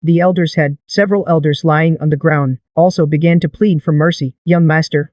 The elders had, several elders lying on the ground, also began to plead for mercy. Young master,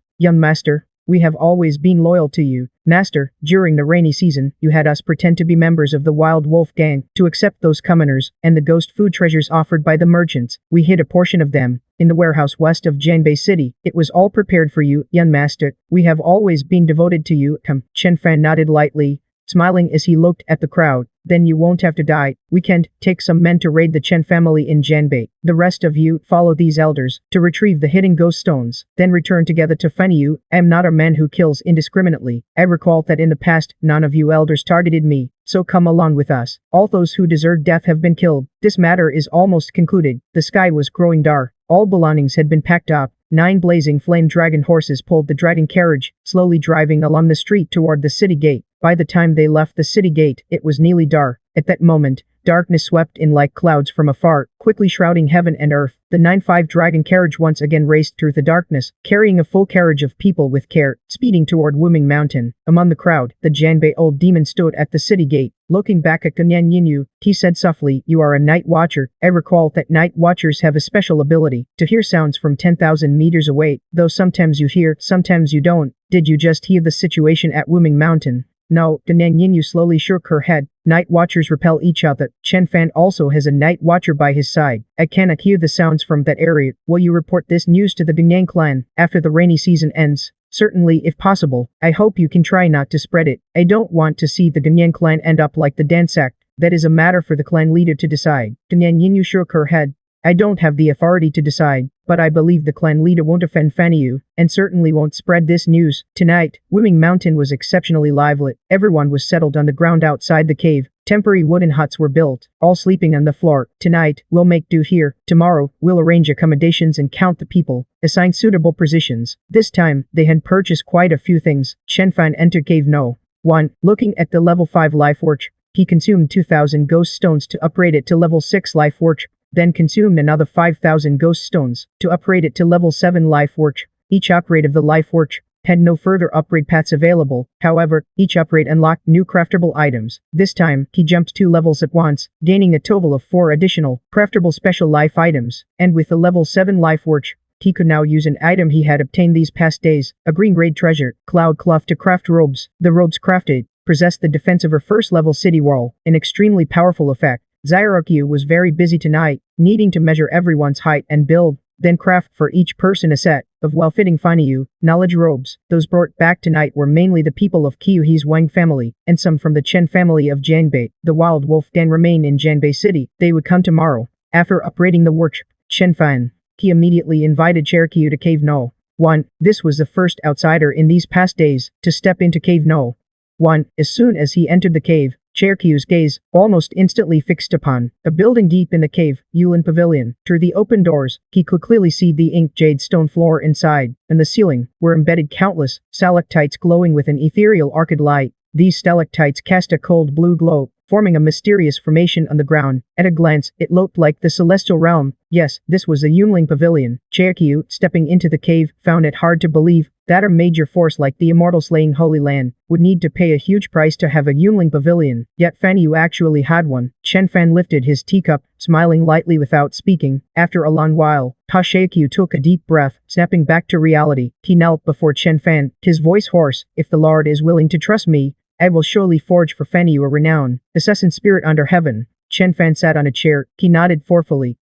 we have always been loyal to you. Master, during the rainy season, you had us pretend to be members of the Wild Wolf Gang, to accept those commoners, and the ghost food treasures offered by the merchants. We hid a portion of them in the warehouse west of Jianbei City. It was all prepared for you, young master. We have always been devoted to you. Chen Fan nodded lightly, smiling as he looked at the crowd. Then you won't have to die. We can take some men to raid the Chen family in Jianbei. The rest of you follow these elders to retrieve the hidden ghost stones. Then return together to Fenyu. I am not a man who kills indiscriminately. I recall that in the past, none of you elders targeted me. So come along with us. All those who deserve death have been killed. This matter is almost concluded. The sky was growing dark. All belongings had been packed up. 9 blazing flame dragon horses pulled the dragon carriage, slowly driving along the street toward the city gate. By the time they left the city gate, it was nearly dark. At that moment, darkness swept in like clouds from afar, quickly shrouding heaven and earth. The 9-5 dragon carriage once again raced through the darkness, carrying a full carriage of people with care, speeding toward Wuming Mountain. Among the crowd, the Jianbei old demon stood at the city gate. Looking back at Ganyan Yinyu, he said softly, "You are a night watcher." I recall that night watchers have a special ability to hear sounds from 10,000 meters away, though sometimes you hear, sometimes you don't. Did you just hear the situation at Wuming Mountain? No, Ganyan Yinyu slowly shook her head. Night watchers repel each other. Chen Fan also has a night watcher by his side. I cannot hear the sounds from that area. Will you report this news to the Ganyan clan after the rainy season ends? Certainly, if possible. I hope you can try not to spread it. I don't want to see the Ganyan clan end up like the Dan sect. That is a matter for the clan leader to decide. Ganyan Yinyu shook her head. I don't have the authority to decide, but I believe the clan leader won't offend Fanyu, and certainly won't spread this news. Tonight, Wuming Mountain was exceptionally lively. Everyone was settled on the ground outside the cave. Temporary wooden huts were built, all sleeping on the floor. Tonight, we'll make do here. Tomorrow, we'll arrange accommodations and count the people, assign suitable positions. This time, they had purchased quite a few things. Chen Fan entered Cave No. 1. Looking at the level 5 life work, he consumed 2,000 ghost stones to upgrade it to level 6 life work. Then consumed another 5,000 ghost stones to upgrade it to level 7 life work. Each upgrade of the life work had no further upgrade paths available. However, each upgrade unlocked new craftable items. This time, he jumped 2 levels at once, gaining a total of 4 additional craftable special life items. And with the level 7 life work, he could now use an item he had obtained these past days, a green grade treasure, cloud cloth to craft robes. The robes crafted possessed the defense of her first level city wall, an extremely powerful effect. Xianxia was very busy tonight, needing to measure everyone's height and build, then craft for each person a set of well-fitting Fanyu knowledge robes. Those brought back tonight were mainly the people of Qiuhe's Wang family, and some from the Chen family of Jianbei. The Wild Wolf Gang remain in Jianbei City. They would come tomorrow. After upgrading the workshop, Chen Fan, he immediately invited Cherqiu to Cave No. 1. This was the first outsider in these past days to step into Cave No. 1. As soon as he entered the cave, Cherqiu's gaze almost instantly fixed upon a building deep in the cave, Yulin Pavilion. Through the open doors, he could clearly see the inked jade stone floor inside, and the ceiling were embedded countless stalactites glowing with an ethereal arcade light. These stalactites cast a cold blue glow, forming a mysterious formation on the ground. At a glance, it looked like the celestial realm. Yes, this was the Yunling Pavilion. Cherqiu, stepping into the cave, found it hard to believe that a major force like the immortal slaying Holy Land would need to pay a huge price to have a Yunling Pavilion. Yet Fanyu actually had one. Chen Fan lifted his teacup, smiling lightly without speaking. After a long while, Cherqiu took a deep breath, snapping back to reality. He knelt before Chen Fan, his voice hoarse. If the Lord is willing to trust me, I will surely forge for Fanyu a renowned assassin spirit under heaven. Chen Fan sat on a chair. He nodded thoughtfully,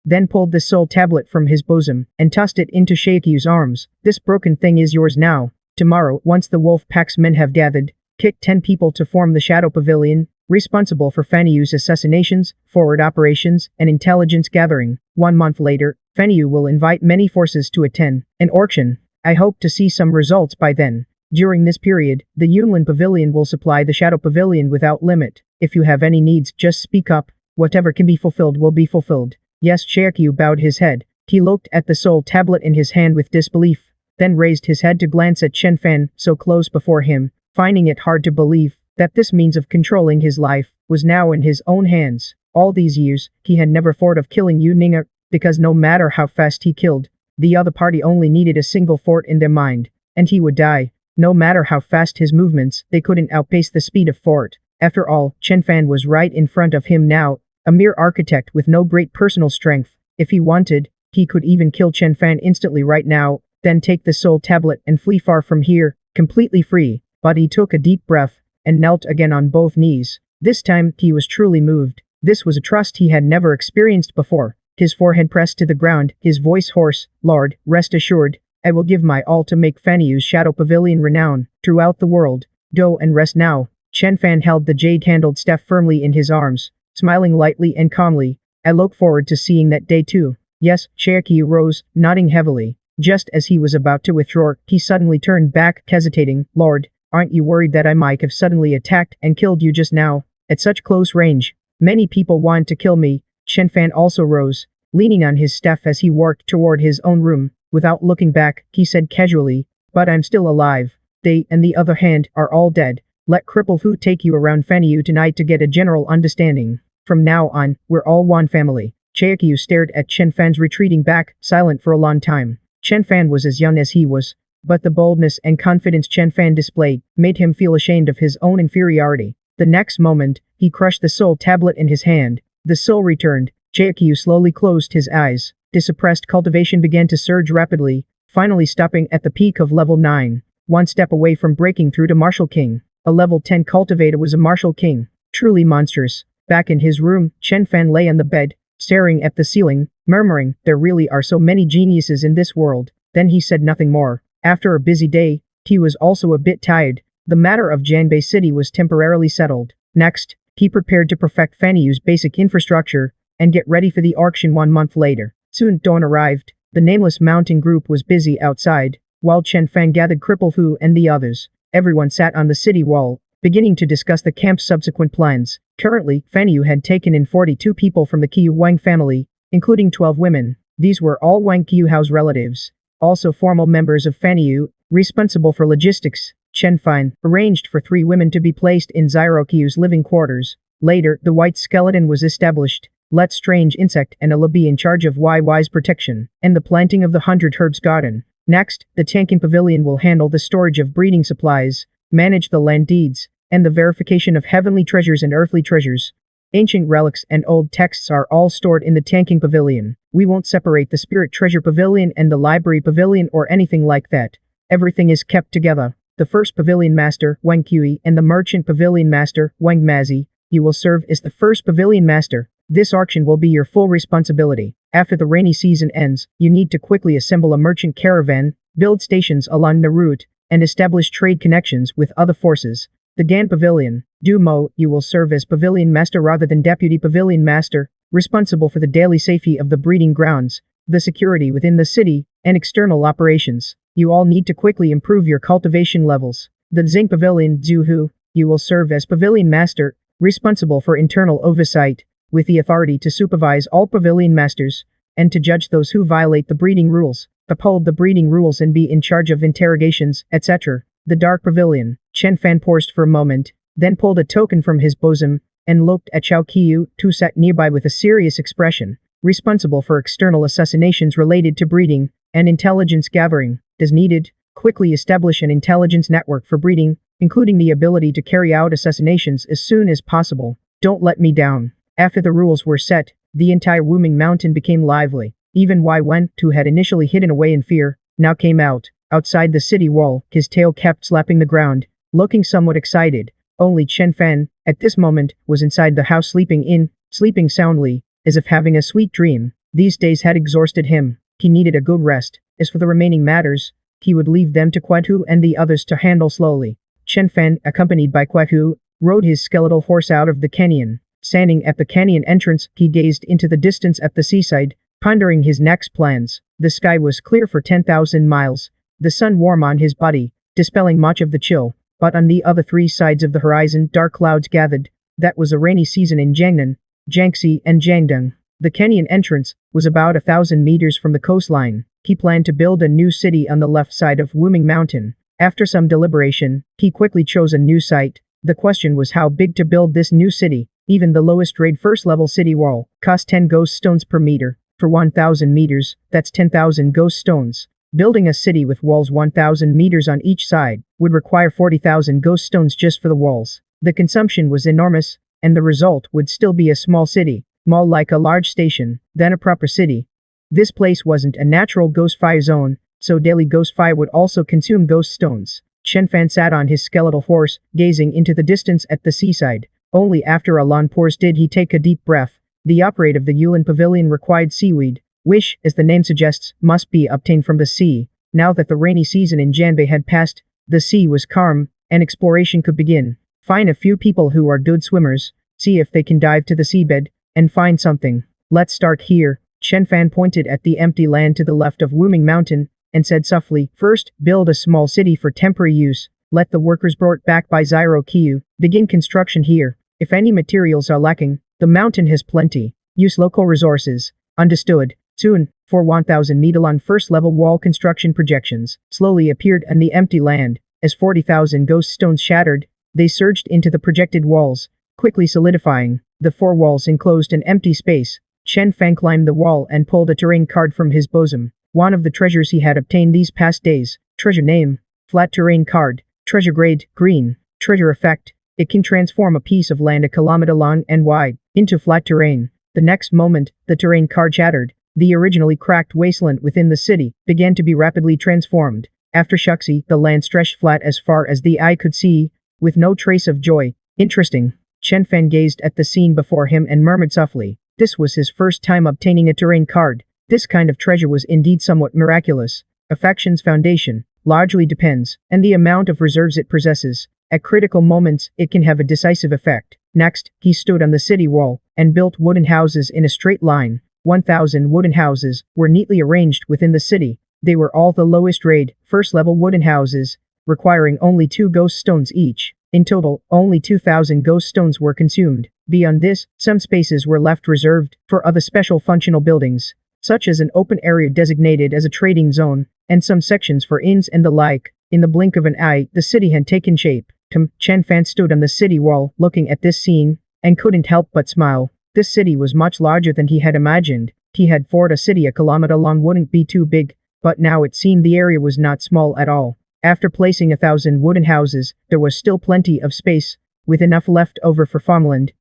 then pulled the soul tablet from his bosom and tossed it into Cherqiu's arms. This broken thing is yours now. Tomorrow, once the Wolf Pack's men have gathered, kick 10 people to form the Shadow Pavilion, responsible for Fanyu's assassinations, forward operations, and intelligence gathering. 1 month later, Fanyu will invite many forces to attend an auction. I hope to see some results by then. During this period, the Yunlin Pavilion will supply the Shadow Pavilion without limit. If you have any needs, just speak up. Whatever can be fulfilled will be fulfilled. Yes, Cherqiu bowed his head. He looked at the soul tablet in his hand with disbelief, then raised his head to glance at Chen Fan, so close before him, finding it hard to believe that this means of controlling his life was now in his own hands. All these years, he had never thought of killing Yu Ninger, because no matter how fast he killed, the other party only needed a single thought in their mind, and he would die. No matter how fast his movements, they couldn't outpace the speed of thought. After all, Chen Fan was right in front of him now. A mere architect with no great personal strength. If he wanted, he could even kill Chen Fan instantly right now, then take the soul tablet and flee far from here, completely free. But he took a deep breath and knelt again on both knees. This time, he was truly moved. This was a trust he had never experienced before. His forehead pressed to the ground, his voice hoarse. Lord, rest assured, I will give my all to make Fannyu's Shadow Pavilion renown throughout the world. Go and rest now. Chen Fan held the jade-handled staff firmly in his arms, smiling lightly and calmly. I look forward to seeing that day too. Yes, Xianxia rose, nodding heavily. Just as he was about to withdraw, he suddenly turned back, hesitating. Lord, aren't you worried that I might have suddenly attacked and killed you just now? At such close range, many people want to kill me. Chen Fan also rose, leaning on his staff as he walked toward his own room. Without looking back, he said casually, but I'm still alive. They, on the other hand, are all dead. Let Cripple Fu take you around Fanyu tonight to get a general understanding. From now on, we're all one family. Xianxia stared at Chen Fan's retreating back, silent for a long time. Chen Fan was as young as he was, but the boldness and confidence Chen Fan displayed made him feel ashamed of his own inferiority. The next moment, he crushed the soul tablet in his hand. The soul returned. Xianxia slowly closed his eyes. Suppressed cultivation began to surge rapidly, finally stopping at the peak of level 9. One step away from breaking through to Martial King. A level 10 cultivator was a Martial King. Truly monstrous. Back in his room, Chen Fan lay on the bed, staring at the ceiling, murmuring, there really are so many geniuses in this world. Then he said nothing more. After a busy day, he was also a bit tired. The matter of Jianbei City was temporarily settled. Next, he prepared to perfect Fanyu's basic infrastructure and get ready for the auction 1 month later. Soon dawn arrived. The nameless mountain group was busy outside, while Chen Fan gathered Cripple Fu and the others. Everyone sat on the city wall, beginning to discuss the camp's subsequent plans. Currently, Fanyu had taken in 42 people from the Qiu Wang family, including 12 women. These were all Wang Qiuhao's relatives. Also formal members of Fanyu, responsible for logistics. Chen Fan arranged for 3 women to be placed in Zyro Qiu's living quarters. Later, the white skeleton was established. Let Strange Insect and Ella be in charge of YY's protection, and the planting of the 100 Herbs Garden. Next, the Tanking Pavilion will handle the storage of breeding supplies, manage the land deeds, and the verification of heavenly treasures and earthly treasures. Ancient relics and old texts are all stored in the Tanking Pavilion. We won't separate the Spirit Treasure Pavilion and the Library Pavilion or anything like that. Everything is kept together. The first Pavilion Master, Wang Qi, and the Merchant Pavilion Master, Wang Mazi, you will serve as the first Pavilion Master. This auction will be your full responsibility. After the rainy season ends, you need to quickly assemble a merchant caravan, build stations along the route, and establish trade connections with other forces. The Gan Pavilion, Du Mo, you will serve as Pavilion Master rather than Deputy Pavilion Master, responsible for the daily safety of the breeding grounds, the security within the city, and external operations. You all need to quickly improve your cultivation levels. The Zing Pavilion, Zhu Hu, you will serve as Pavilion Master, responsible for internal oversight, with the authority to supervise all pavilion masters, and to judge those who violate the breeding rules, uphold the breeding rules and be in charge of interrogations, etc. The Dark Pavilion, Chen Fan paused for a moment, then pulled a token from his bosom, and looked at Chao Qiu, who sat nearby with a serious expression, responsible for external assassinations related to breeding, and intelligence gathering. As needed, quickly establish an intelligence network for breeding, including the ability to carry out assassinations as soon as possible. Don't let me down. After the rules were set, the entire Wuming Mountain became lively. Even Wai Wen, who had initially hidden away in fear, now came out. Outside the city wall, his tail kept slapping the ground, looking somewhat excited. Only Chen Fan, at this moment, was inside the house sleeping soundly, as if having a sweet dream. These days had exhausted him. He needed a good rest. As for the remaining matters, he would leave them to Kuai-Hu and the others to handle slowly. Chen Fan, accompanied by Kuai-Hu, rode his skeletal horse out of the canyon. Standing at the canyon entrance, he gazed into the distance at the seaside, pondering his next plans. The sky was clear for 10,000 miles. The sun warm on his body, dispelling much of the chill. But on the other 3 sides of the horizon, dark clouds gathered. That was a rainy season in Jiangnan, Jiangxi, and Jiangdong. The canyon entrance was about 1,000 meters from the coastline. He planned to build a new city on the left side of Wuming Mountain. After some deliberation, he quickly chose a new site. The question was how big to build this new city. Even the lowest grade first level city wall cost 10 ghost stones per meter. For 1,000 meters, that's 10,000 ghost stones. Building a city with walls 1,000 meters on each side would require 40,000 ghost stones just for the walls. The consumption was enormous, and the result would still be a small city. more like a large station than a proper city. This place wasn't a natural ghost fire zone, so daily ghost fire would also consume ghost stones. Chen Fan sat on his skeletal horse, gazing into the distance at the seaside. Only after a long pause did he take a deep breath. The operate of the Yulin Pavilion required seaweed, which, as the name suggests, must be obtained from the sea. Now that the rainy season in Janbei had passed, the sea was calm, and exploration could begin. Find a few people who are good swimmers, see if they can dive to the seabed, and find something. Let's start here. Chen Fan pointed at the empty land to the left of Wuming Mountain, and said softly, first, build a small city for temporary use. Let the workers brought back by Zyro Kyu begin construction here. If any materials are lacking, the mountain has plenty. Use local resources. Understood. Soon, 1,000 Needle first-level wall construction projections slowly appeared on the empty land. As 40,000 ghost stones shattered, they surged into the projected walls, quickly solidifying. The four walls enclosed an empty space. Chen Fan climbed the wall and pulled a terrain card from his bosom. One of the treasures he had obtained these past days. Treasure name. Flat terrain card. Treasure grade, green. Treasure effect. It can transform a piece of land a kilometer long and wide into flat terrain. The next moment, the terrain card shattered. The originally cracked wasteland within the city began to be rapidly transformed. After Xianxia, the land stretched flat as far as the eye could see, with no trace of joy. Interesting. Chen Fan gazed at the scene before him and murmured softly. This was his first time obtaining a terrain card. This kind of treasure was indeed somewhat miraculous. A faction's foundation largely depends on the amount of reserves it possesses. At critical moments, it can have a decisive effect. Next, he stood on the city wall and built wooden houses in a straight line. 1,000 wooden houses were neatly arranged within the city. They were all the lowest grade, first-level wooden houses, requiring only 2 ghost stones each. In total, only 2,000 ghost stones were consumed. Beyond this, some spaces were left reserved for other special functional buildings, such as an open area designated as a trading zone, and some sections for inns and the like. In the blink of an eye, the city had taken shape. Chen Fan stood on the city wall, looking at this scene, and couldn't help but smile. This city was much larger than he had imagined. He had thought a city a kilometer long wouldn't be too big, but now it seemed the area was not small at all. After placing 1,000 wooden houses, there was still plenty of space, with enough left over for farmland,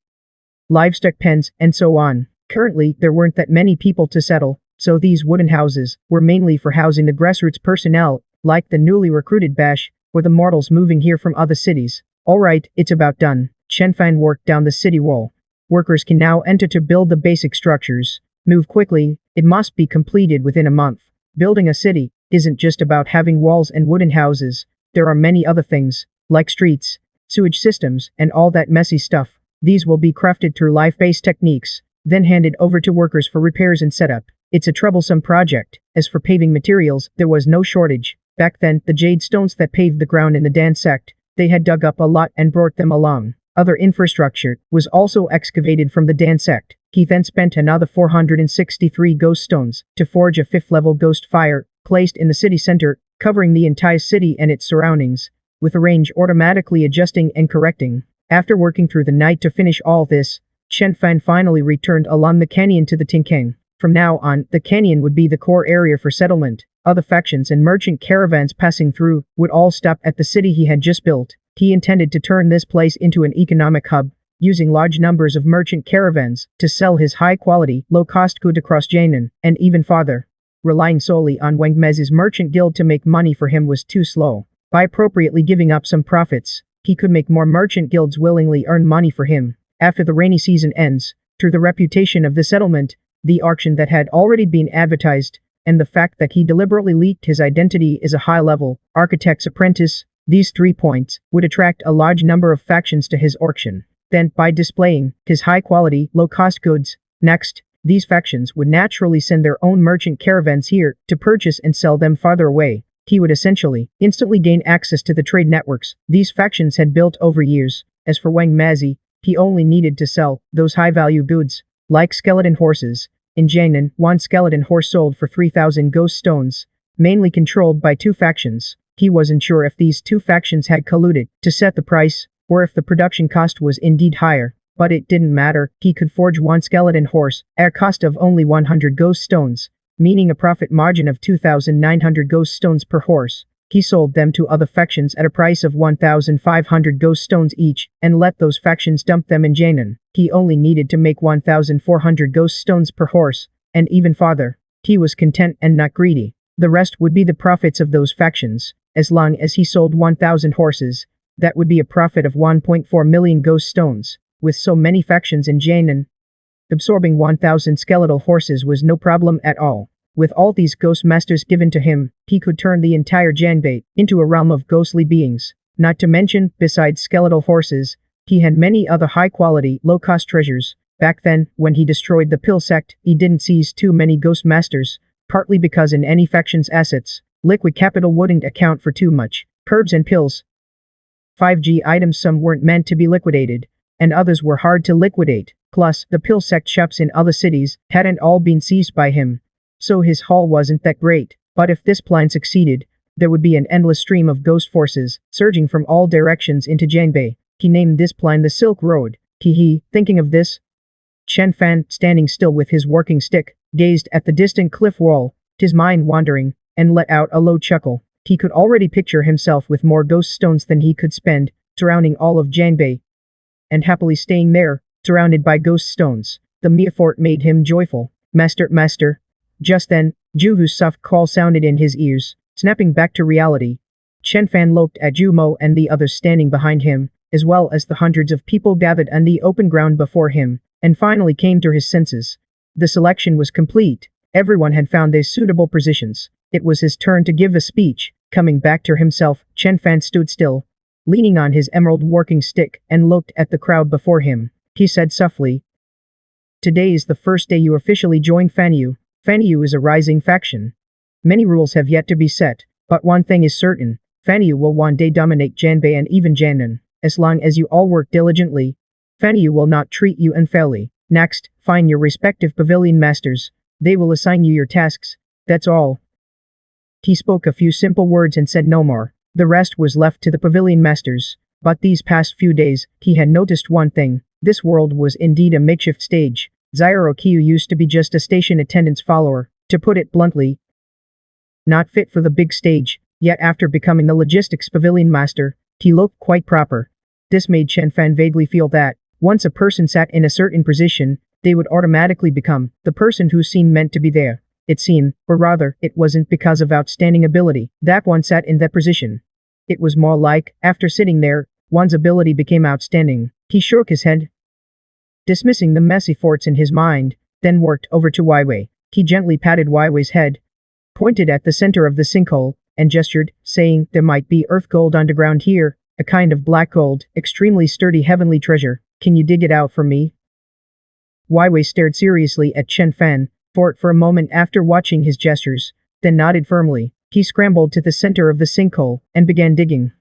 livestock pens, and so on. Currently, there weren't that many people to settle, so these wooden houses were mainly for housing the grassroots personnel, like the newly recruited batch, or the mortals moving here from other cities. Alright, it's about done. Chen Fan worked down the city wall. Workers can now enter to build the basic structures. Move quickly, it must be completed within a month. Building a city isn't just about having walls and wooden houses. There are many other things, like streets, sewage systems, and all that messy stuff. These will be crafted through life-based techniques, then handed over to workers for repairs and setup. It's a troublesome project. As for paving materials, there was no shortage. Back then, the jade stones that paved the ground in the Dan sect, they had dug up a lot and brought them along. Other infrastructure was also excavated from the Dan sect. He then spent another 463 ghost stones to forge a 5th-level ghost fire, placed in the city center, covering the entire city and its surroundings, with a range automatically adjusting and correcting. After working through the night to finish all this, Chen Fan finally returned along the canyon to the Tinkang. From now on, the canyon would be the core area for settlement. Other factions and merchant caravans passing through would all stop at the city he had just built. He intended to turn this place into an economic hub, using large numbers of merchant caravans to sell his high-quality, low-cost goods across Jiangnan, and even farther. Relying solely on Wang Mei's merchant guild to make money for him was too slow. By appropriately giving up some profits, he could make more merchant guilds willingly earn money for him. After the rainy season ends, through the reputation of the settlement, the auction that had already been advertised, and the fact that he deliberately leaked his identity as a high-level architect's apprentice, these 3 points would attract a large number of factions to his auction. Then, by displaying his high-quality, low-cost goods, next, these factions would naturally send their own merchant caravans here to purchase and sell them farther away. He would essentially instantly gain access to the trade networks these factions had built over years. As for Wang Meizi, he only needed to sell those high-value goods, like skeleton horses. In Jiangnan, one skeleton horse sold for 3,000 ghost stones, mainly controlled by 2 factions. He wasn't sure if these 2 factions had colluded to set the price, or if the production cost was indeed higher. But it didn't matter. He could forge one skeleton horse at a cost of only 100 ghost stones, meaning a profit margin of 2,900 ghost stones per horse. He sold them to other factions at a price of 1,500 ghost stones each, and let those factions dump them in Jainan. He only needed to make 1,400 ghost stones per horse, and even farther. He was content and not greedy. The rest would be the profits of those factions. As long as he sold 1,000 horses, that would be a profit of 1.4 million ghost stones. With so many factions in Jainan, absorbing 1,000 skeletal horses was no problem at all. With all these ghost masters given to him, he could turn the entire Janbei into a realm of ghostly beings. Not to mention, besides skeletal horses, he had many other high-quality, low-cost treasures. Back then, when he destroyed the Pill sect, he didn't seize too many ghost masters, partly because in any faction's assets, liquid capital wouldn't account for too much. Herbs and pills. 5G items, some weren't meant to be liquidated, and others were hard to liquidate. Plus, the Pill sect shops in other cities hadn't all been seized by him, so his haul wasn't that great. But if this plan succeeded, there would be an endless stream of ghost forces surging from all directions into Janbei. He named this plan the Silk Road. Thinking of this, Chen Fan, standing still with his working stick, gazed at the distant cliff wall, his mind wandering, and let out a low chuckle. He could already picture himself with more ghost stones than he could spend, surrounding all of Janbei, and happily staying there, surrounded by ghost stones. The mere thought made him joyful. Master. Just then, Juhu's soft call sounded in his ears, snapping back to reality. Chen Fan looked at Jumo and the others standing behind him, as well as the hundreds of people gathered on the open ground before him, and finally came to his senses. The selection was complete. Everyone had found their suitable positions. It was his turn to give a speech. Coming back to himself, Chen Fan stood still, leaning on his emerald working stick, and looked at the crowd before him. He said softly, "Today is the first day you officially joined Fanyu. Fanyu is a rising faction. Many rules have yet to be set, but one thing is certain. Fanyu will one day dominate Janbei and even Janan. As long as you all work diligently, Fanyu will not treat you unfairly. Next, find your respective pavilion masters. They will assign you your tasks. That's all." He spoke a few simple words and said no more. The rest was left to the pavilion masters. But these past few days, he had noticed one thing. This world was indeed a makeshift stage. Zyro Kyu used to be just a station attendant's follower, to put it bluntly. Not fit for the big stage, yet after becoming the logistics pavilion master, he looked quite proper. This made Chen Fan vaguely feel that, once a person sat in a certain position, they would automatically become the person who seemed meant to be there. It seemed, or rather, it wasn't because of outstanding ability that one sat in that position. It was more like, after sitting there, one's ability became outstanding. He shook his head, dismissing the messy thoughts in his mind, then worked over to Weiwei. He gently patted Weiwei's head, pointed at the center of the sinkhole, and gestured, saying, "There might be earth gold underground here, a kind of black gold, extremely sturdy heavenly treasure. Can you dig it out for me?" Weiwei stared seriously at Chen Fan, thought for a moment after watching his gestures, then nodded firmly. He scrambled to the center of the sinkhole, and began digging.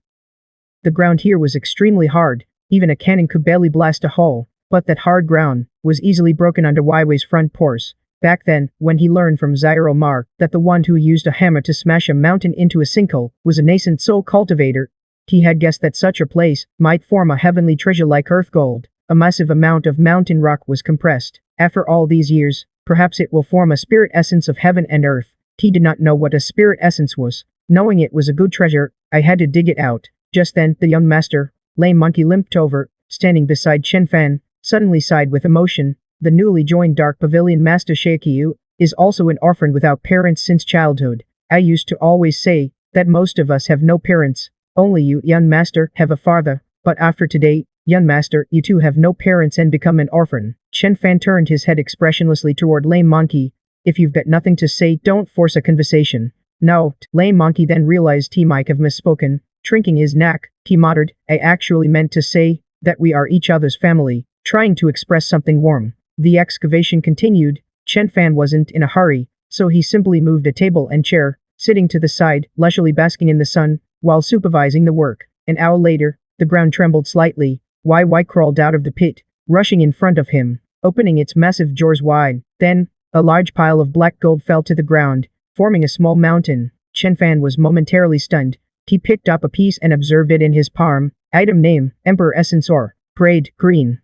The ground here was extremely hard, even a cannon could barely blast a hole. But that hard ground was easily broken under Weiwei's front paws. Back then, when he learned from Zyro Mar that the one who used a hammer to smash a mountain into a sinkhole was a nascent soul cultivator, he had guessed that such a place might form a heavenly treasure like earth gold. A massive amount of mountain rock was compressed. After all these years, perhaps it will form a spirit essence of heaven and earth. He did not know what a spirit essence was. Knowing it was a good treasure, I had to dig it out. Just then, the young master, Lame Monkey, limped over, standing beside Chen Fan, suddenly sighed with emotion. The newly joined Dark Pavilion Master Shekyu is also an orphan without parents since childhood. I used to always say that most of us have no parents. Only you, young master, have a father. But after today, young master, you too have no parents and become an orphan. Chen Fan turned his head expressionlessly toward Lame Monkey. If you've got nothing to say, don't force a conversation. No. Lame Monkey then realized he might have misspoken. Shrinking his neck, he muttered, "I actually meant to say that we are each other's family," trying to express something warm. The excavation continued. Chen Fan wasn't in a hurry, so he simply moved a table and chair, sitting to the side, leisurely basking in the sun, while supervising the work. An hour later, the ground trembled slightly. Wai crawled out of the pit, rushing in front of him, opening its massive jaws wide. Then, a large pile of black gold fell to the ground, forming a small mountain. Chen Fan was momentarily stunned. He picked up a piece and observed it in his palm. Item name, Emperor Essence Ore. Grade, green.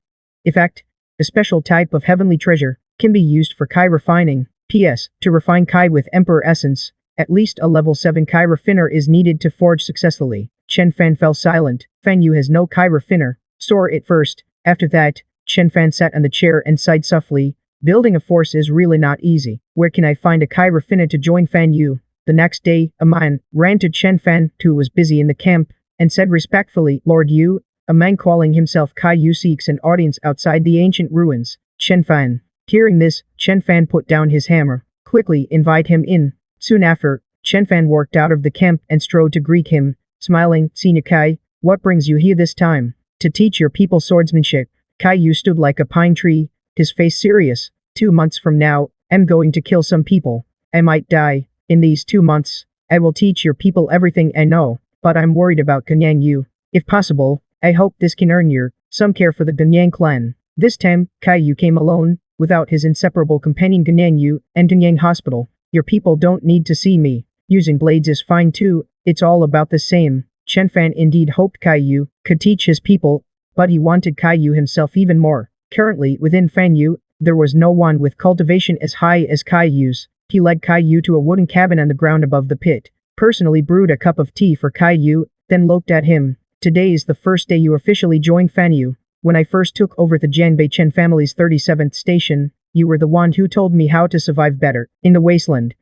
Effect, a special type of heavenly treasure, can be used for Kai refining. P.S. To refine Kai with Emperor Essence, At least a level 7 Kai refiner is needed to forge successfully. Chen Fan fell silent. Fan Yu has no Kai refiner. Store it first. After that, Chen Fan sat on the chair and sighed softly. Building a force is really not easy. Where can I find a Kai refiner to join Fan Yu? The next day, a man ran to Chen Fan, who was busy in the camp, and said respectfully, Lord Yu, a man calling himself Kai Yu seeks an audience outside the ancient ruins. Chen Fan. Hearing this, Chen Fan put down his hammer. Quickly invite him in. Soon after, Chen Fan worked out of the camp and strode to greet him, smiling, Senior Kai, what brings you here this time? To teach your people swordsmanship. Kai Yu stood like a pine tree, his face serious. 2 months from now, I'm going to kill some people. I might die. In these 2 months, I will teach your people everything I know, but I'm worried about Ganyang Yu. If possible, I hope this can earn your some care for the Ganyang clan. This time, Kai Yu came alone, without his inseparable companion Ganyang Yu and Ganyang Hospital. Your people don't need to see me. Using blades is fine too, it's all about the same. Chen Fan indeed hoped Kai Yu could teach his people, but he wanted Kai Yu himself even more. Currently, within Fan Yu, there was no one with cultivation as high as Kai Yu's. He led Kai Yu to a wooden cabin on the ground above the pit, personally brewed a cup of tea for Kai Yu, then looked at him. Today is the first day you officially joined Fan Yu. When I first took over the Jianbei Chen family's 37th station, you were the one who told me how to survive better in the wasteland.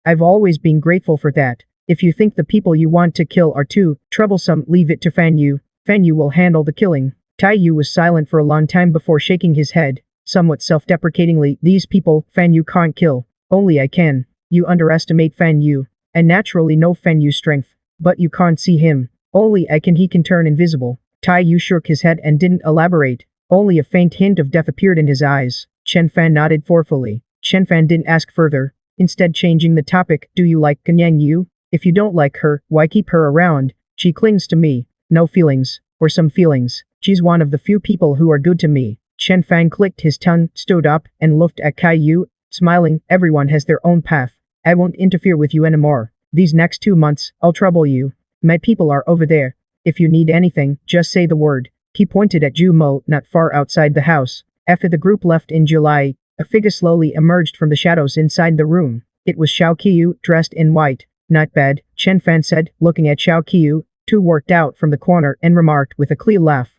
I've always been grateful for that. If you think the people you want to kill are too troublesome, leave it to Fan Yu. Fan Yu will handle the killing. Tai Yu was silent for a long time before shaking his head, somewhat self-deprecatingly. These people, Fan Yu can't kill. Only I can. You underestimate Fan Yu. I naturally know Fan Yu's strength, but you can't see him. Only I can. He can turn invisible. Tai Yu shook his head and didn't elaborate. Only a faint hint of death appeared in his eyes. Chen Fan nodded thoughtfully. Chen Fan didn't ask further, instead changing the topic. Do you like Ganyang Yu? If you don't like her, why keep her around? She clings to me. No feelings, or some feelings. She's one of the few people who are good to me. Chen Fan clicked his tongue, stood up, and looked at Kai Yu, smiling. Everyone has their own path. I won't interfere with you anymore. These next 2 months, I'll trouble you. My people are over there. If you need anything, just say the word. He pointed at Ju Mo, not far outside the house. After the group left in July, a figure slowly emerged from the shadows inside the room. It was Xiao Qiu, dressed in white. Not bad, Chen Fan said, looking at Xiao Qiu, who worked out from the corner and remarked with a clear laugh.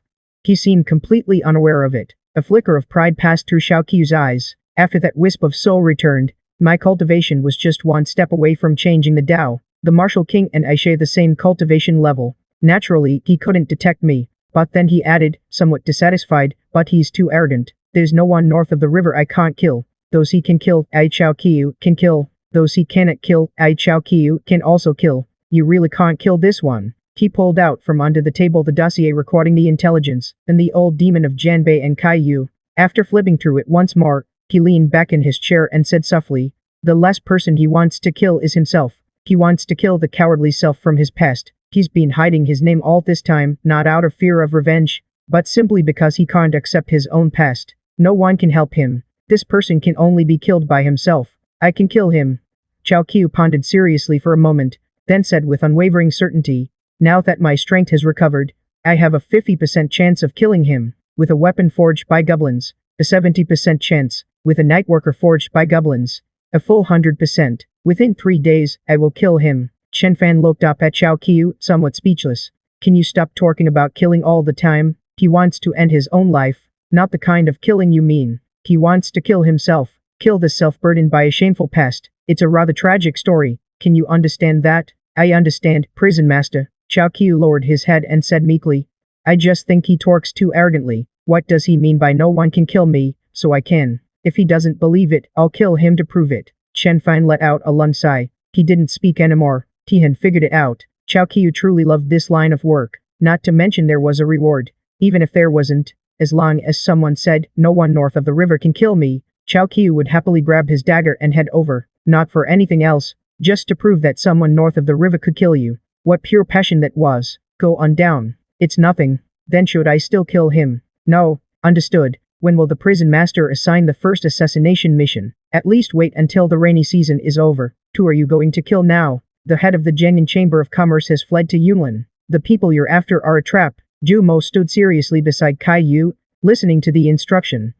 He seemed completely unaware of it. A flicker of pride passed through Xiao Qiu's eyes. After that wisp of soul returned, my cultivation was just one step away from changing the Dao. The Martial King and I share the same cultivation level. Naturally, he couldn't detect me. But then he added, somewhat dissatisfied, but he's too arrogant. There's no one north of the river I can't kill. Those he can kill, I Xiao Qiu can kill. Those he cannot kill, I Xiao Qiu can also kill. You really can't kill this one. He pulled out from under the table the dossier recording the intelligence and the old demon of Jianbei and Kai Yu. After flipping through it once more, he leaned back in his chair and said softly, the last person he wants to kill is himself. He wants to kill the cowardly self from his past. He's been hiding his name all this time, not out of fear of revenge, but simply because he can't accept his own past. No one can help him. This person can only be killed by himself. I can kill him. Xiao Qiu pondered seriously for a moment, then said with unwavering certainty, now that my strength has recovered, I have a 50% chance of killing him. With a weapon forged by goblins, a 70% chance. With a nightworker forged by goblins, a full 100%. Within 3 days, I will kill him. Chen Fan looked up at Xiao Qiu, somewhat speechless. Can you stop talking about killing all the time? He wants to end his own life. Not the kind of killing you mean. He wants to kill himself. Kill the self burdened by a shameful past. It's a rather tragic story. Can you understand that? I understand, prison master. Xiao Qiu lowered his head and said meekly. I just think he talks too arrogantly. What does he mean by no one can kill me, so I can? If he doesn't believe it, I'll kill him to prove it. Chen Fan let out a long sigh. He didn't speak anymore. He had figured it out. Xiao Qiu truly loved this line of work. Not to mention there was a reward. Even if there wasn't, as long as someone said, no one north of the river can kill me, Xiao Qiu would happily grab his dagger and head over. Not for anything else, just to prove that someone north of the river could kill you. What pure passion that was. Go on down. It's nothing. Then should I still kill him? No. Understood. When will the prison master assign the first assassination mission? At least wait until the rainy season is over. Who are you going to kill now? The head of the Jiangnan Chamber of Commerce has fled to Yunlin. The people you're after are a trap. Ju Mo stood seriously beside Kai Yu, listening to the instruction.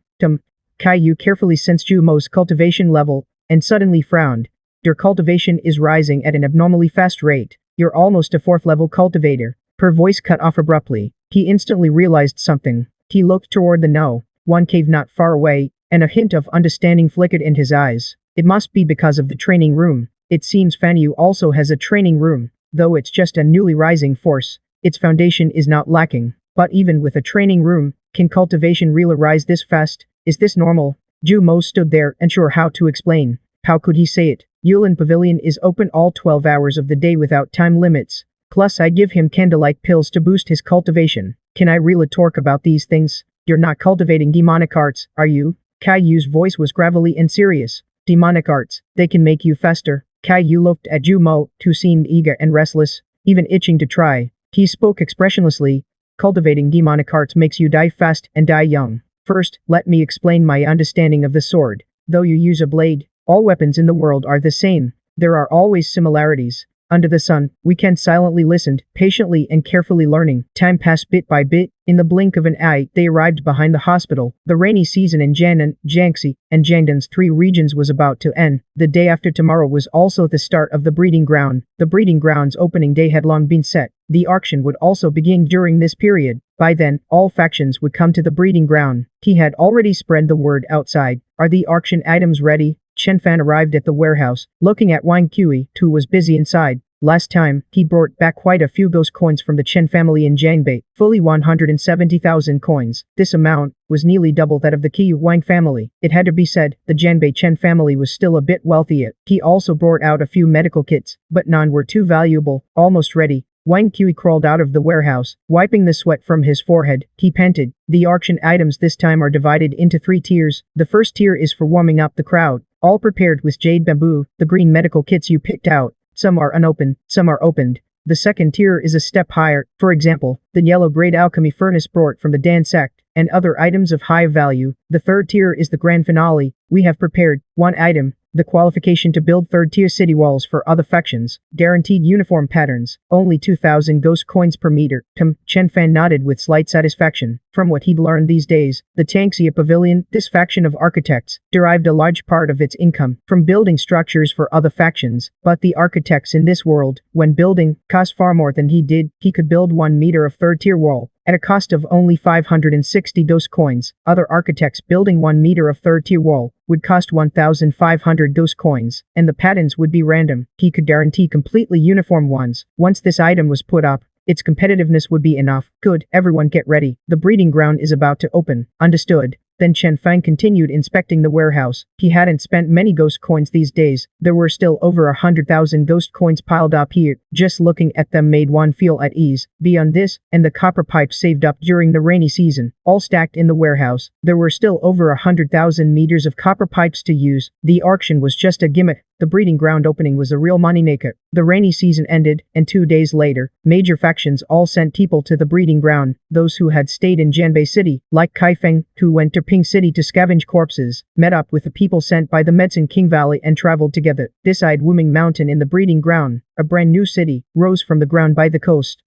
Kai Yu carefully sensed Ju Mo's cultivation level, and suddenly frowned. Your cultivation is rising at an abnormally fast rate. You're almost a 4th level cultivator. Her voice cut off abruptly. He instantly realized something. He looked toward the one cave not far away, and a hint of understanding flickered in his eyes. It must be because of the training room. It seems Fanyu also has a training room. Though it's just a newly rising force, its foundation is not lacking. But even with a training room, can cultivation really rise this fast? Is this normal? Ju Mo stood there, unsure how to explain. How could he say it? Yulin Pavilion is open all 12 hours of the day without time limits. Plus I give him candlelight pills to boost his cultivation. Can I really talk about these things? You're not cultivating demonic arts, are you? Caillou's voice was gravelly and serious. Demonic arts, they can make you faster. Caillou looked at Ju Mo, who seemed eager and restless, even itching to try. He spoke expressionlessly. Cultivating demonic arts makes you die fast and die young. First, let me explain my understanding of the sword. Though you use a blade, all weapons in the world are the same. There are always similarities. Under the sun, we can silently listen, patiently and carefully learning. Time passed bit by bit. In the blink of an eye, they arrived behind the hospital. The rainy season in Jiangnan, Jiangxi, and Jiangdan's 3 regions was about to end. The day after tomorrow was also the start of the breeding ground. The breeding ground's opening day had long been set. The auction would also begin during this period. By then, all factions would come to the breeding ground. He had already spread the word outside. Are the auction items ready? Chen Fan arrived at the warehouse, looking at Wang Kui, who was busy inside. Last time, he brought back quite a few ghost coins from the Chen family in Jiangbei, fully 170,000 coins. This amount was nearly double that of the Qiyu Wang family. It had to be said, the Jiangbei Chen family was still a bit wealthier. He also brought out a few medical kits, but none were too valuable. Almost ready. Wang Kui crawled out of the warehouse, wiping the sweat from his forehead. He panted. The auction items this time are divided into 3 tiers. The first tier is for warming up the crowd, all prepared with jade bamboo, the green medical kits you picked out. Some are unopened, some are opened. The second tier is a step higher, for example, the yellow grade alchemy furnace brought from the Dan sect, and other items of high value. The third tier is the grand finale. We have prepared 1 item. The qualification to build 3rd-tier city walls for other factions. Guaranteed uniform patterns. Only 2,000 ghost coins per meter. Chen Fan nodded with slight satisfaction. From what he'd learned these days, the Xianxia Pavilion, this faction of architects, derived a large part of its income from building structures for other factions. But the architects in this world, when building, cost far more than he did. He could build 1 meter of 3rd-tier wall at a cost of only 560 ghost coins. Other architects building 1 meter of 3rd-tier wall would cost 1,500 ghost coins, and the patterns would be random. He could guarantee completely uniform ones. Once this item was put up, its competitiveness would be enough. Good, everyone get ready. The breeding ground is about to open. Understood. Then Chen Fang continued inspecting the warehouse. He hadn't spent many ghost coins these days. There were still over 100,000 ghost coins piled up here. Just looking at them made one feel at ease. Beyond this, and the copper pipes saved up during the rainy season, all stacked in the warehouse, there were still over 100,000 meters of copper pipes to use. The auction was just a gimmick. The breeding ground opening was a real moneymaker. The rainy season ended, and 2 days later, major factions all sent people to the breeding ground. Those who had stayed in Jianbei City, like Kai Feng, who went to Ping City to scavenge corpses, met up with the people sent by the Medicine King Valley and traveled together. Beside Wuming Mountain in the breeding ground, a brand new city rose from the ground by the coast.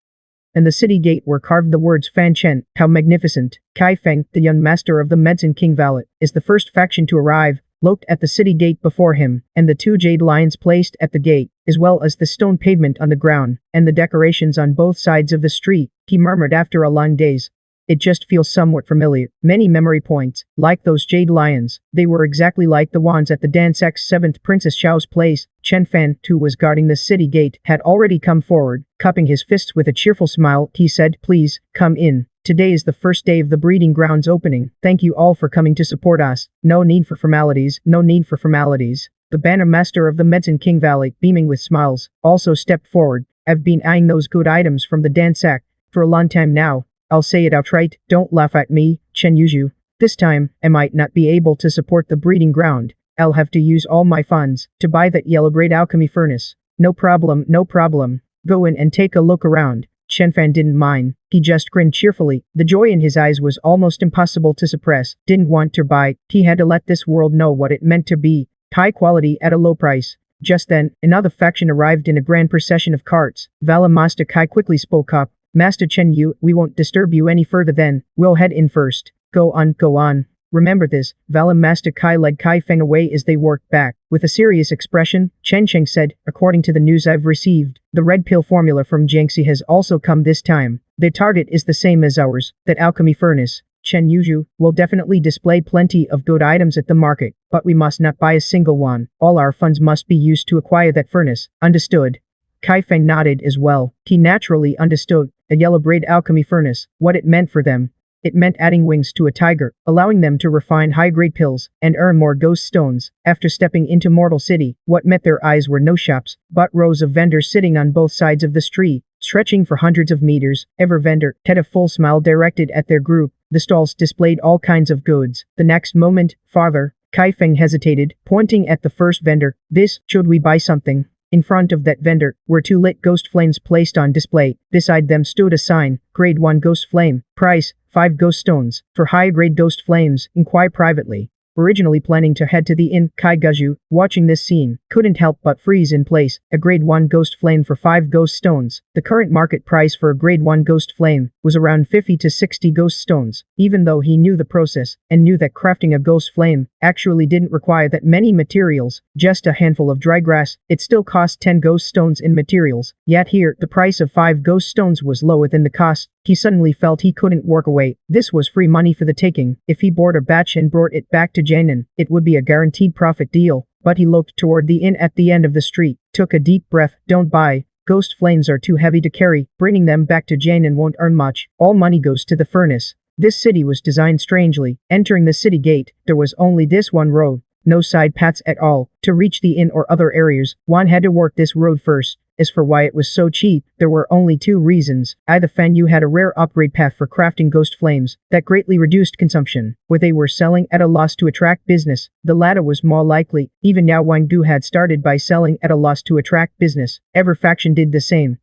And the city gate were carved the words Fan Chen. How magnificent! Kai Feng, the young master of the Medicine King Valley, is the first faction to arrive. Looked at the city gate before him, and the 2 jade lions placed at the gate, as well as the stone pavement on the ground, and the decorations on both sides of the street. He murmured after a long daze. It just feels somewhat familiar. Many memory points, like those jade lions. They were exactly like the ones at the Dansec's 7th Princess Xiao's place. Chen Fan, who was guarding the city gate, had already come forward. Cupping his fists with a cheerful smile, he said, "Please, come in. Today is the first day of the breeding grounds opening. Thank you all for coming to support us. No need for formalities, no need for formalities." The banner master of the Medicine King Valley, beaming with smiles, also stepped forward. "I've been eyeing those good items from the Dansec for a long time now. I'll say it outright, don't laugh at me, Chen Yuzhu. This time, I might not be able to support the breeding ground. I'll have to use all my funds to buy that yellow grade alchemy furnace." No problem, no problem. Go in and take a look around." Chen Fan didn't mind. He just grinned cheerfully. The joy in his eyes was almost impossible to suppress. Didn't want to buy. He had to let this world know what it meant to be high quality at a low price. Just then, another faction arrived in a grand procession of carts. Vala Master Kai quickly spoke up. "Master Chen Yu, we won't disturb you any further then. We'll head in first." Go on, go on." Remember this. Valim Master Kai led Kai Feng away as they worked back. With a serious expression, Chen Sheng said, according to the news I've received, the red pill formula from Xianxia has also come this time. Their target is the same as ours, that alchemy furnace. Chen Yuzhu will definitely display plenty of good items at the market, but we must not buy a single one. All our funds must be used to acquire that furnace. Understood? Kai Feng nodded as well. He naturally understood a yellow braid alchemy furnace, what it meant for them. It meant adding wings to a tiger, allowing them to refine high-grade pills and earn more ghost stones. After stepping into Mortal City, what met their eyes were no shops, but rows of vendors sitting on both sides of the street, stretching for hundreds of meters. Every vendor had a full smile directed at their group. The stalls displayed all kinds of goods. The next moment, farther, Kai Feng hesitated, pointing at the first vendor. This, should we buy something? In front of that vendor were two lit ghost flames placed on display. Beside them stood a sign, Grade 1 Ghost Flame, price, 5 ghost stones. For high-grade ghost flames, inquire privately. Originally planning to head to the inn, Kai Guzhu, watching this scene, couldn't help but freeze in place. A grade 1 ghost flame for 5 ghost stones. The current market price for a grade 1 ghost flame was around 50 to 60 ghost stones. Even though he knew the process and knew that crafting a ghost flame actually didn't require that many materials, just a handful of dry grass, it still cost 10 ghost stones in materials. Yet here, the price of 5 ghost stones was lower than the cost. He suddenly felt he couldn't work away. This was free money for the taking. If he bought a batch and brought it back to Jiangnan, it would be a guaranteed profit deal. But he looked toward the inn at the end of the street, took a deep breath. Don't buy. Ghost flames are too heavy to carry. Bringing them back to Jiangnan won't earn much. All money goes to the furnace. This city was designed strangely. Entering the city gate, there was only this one road. No side paths at all. To reach the inn or other areas, one had to work this road first. As for why it was so cheap, there were only two reasons. Either Fan Yu had a rare upgrade path for crafting ghost flames that greatly reduced consumption, or they were selling at a loss to attract business. The latter was more likely. Even Yao Wangdu had started by selling at a loss to attract business. Every faction did the same.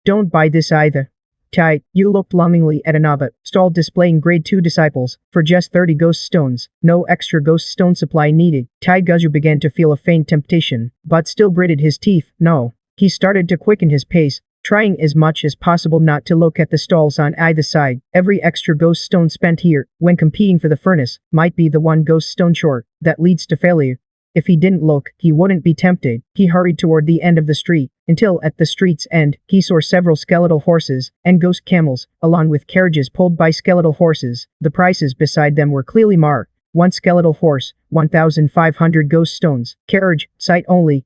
Don't buy this either. Tai, you looked longingly at another stall displaying grade 2 disciples for just 30 ghost stones. No extra ghost stone supply needed. Tai Guzhu began to feel a faint temptation, but still gritted his teeth. No. He started to quicken his pace, trying as much as possible not to look at the stalls on either side. Every extra ghost stone spent here, when competing for the furnace, might be the one ghost stone short that leads to failure. If he didn't look, he wouldn't be tempted. He hurried toward the end of the street, until at the street's end, he saw several skeletal horses and ghost camels, along with carriages pulled by skeletal horses. The prices beside them were clearly marked. One skeletal horse, 1,500 ghost stones. Carriage, sight only.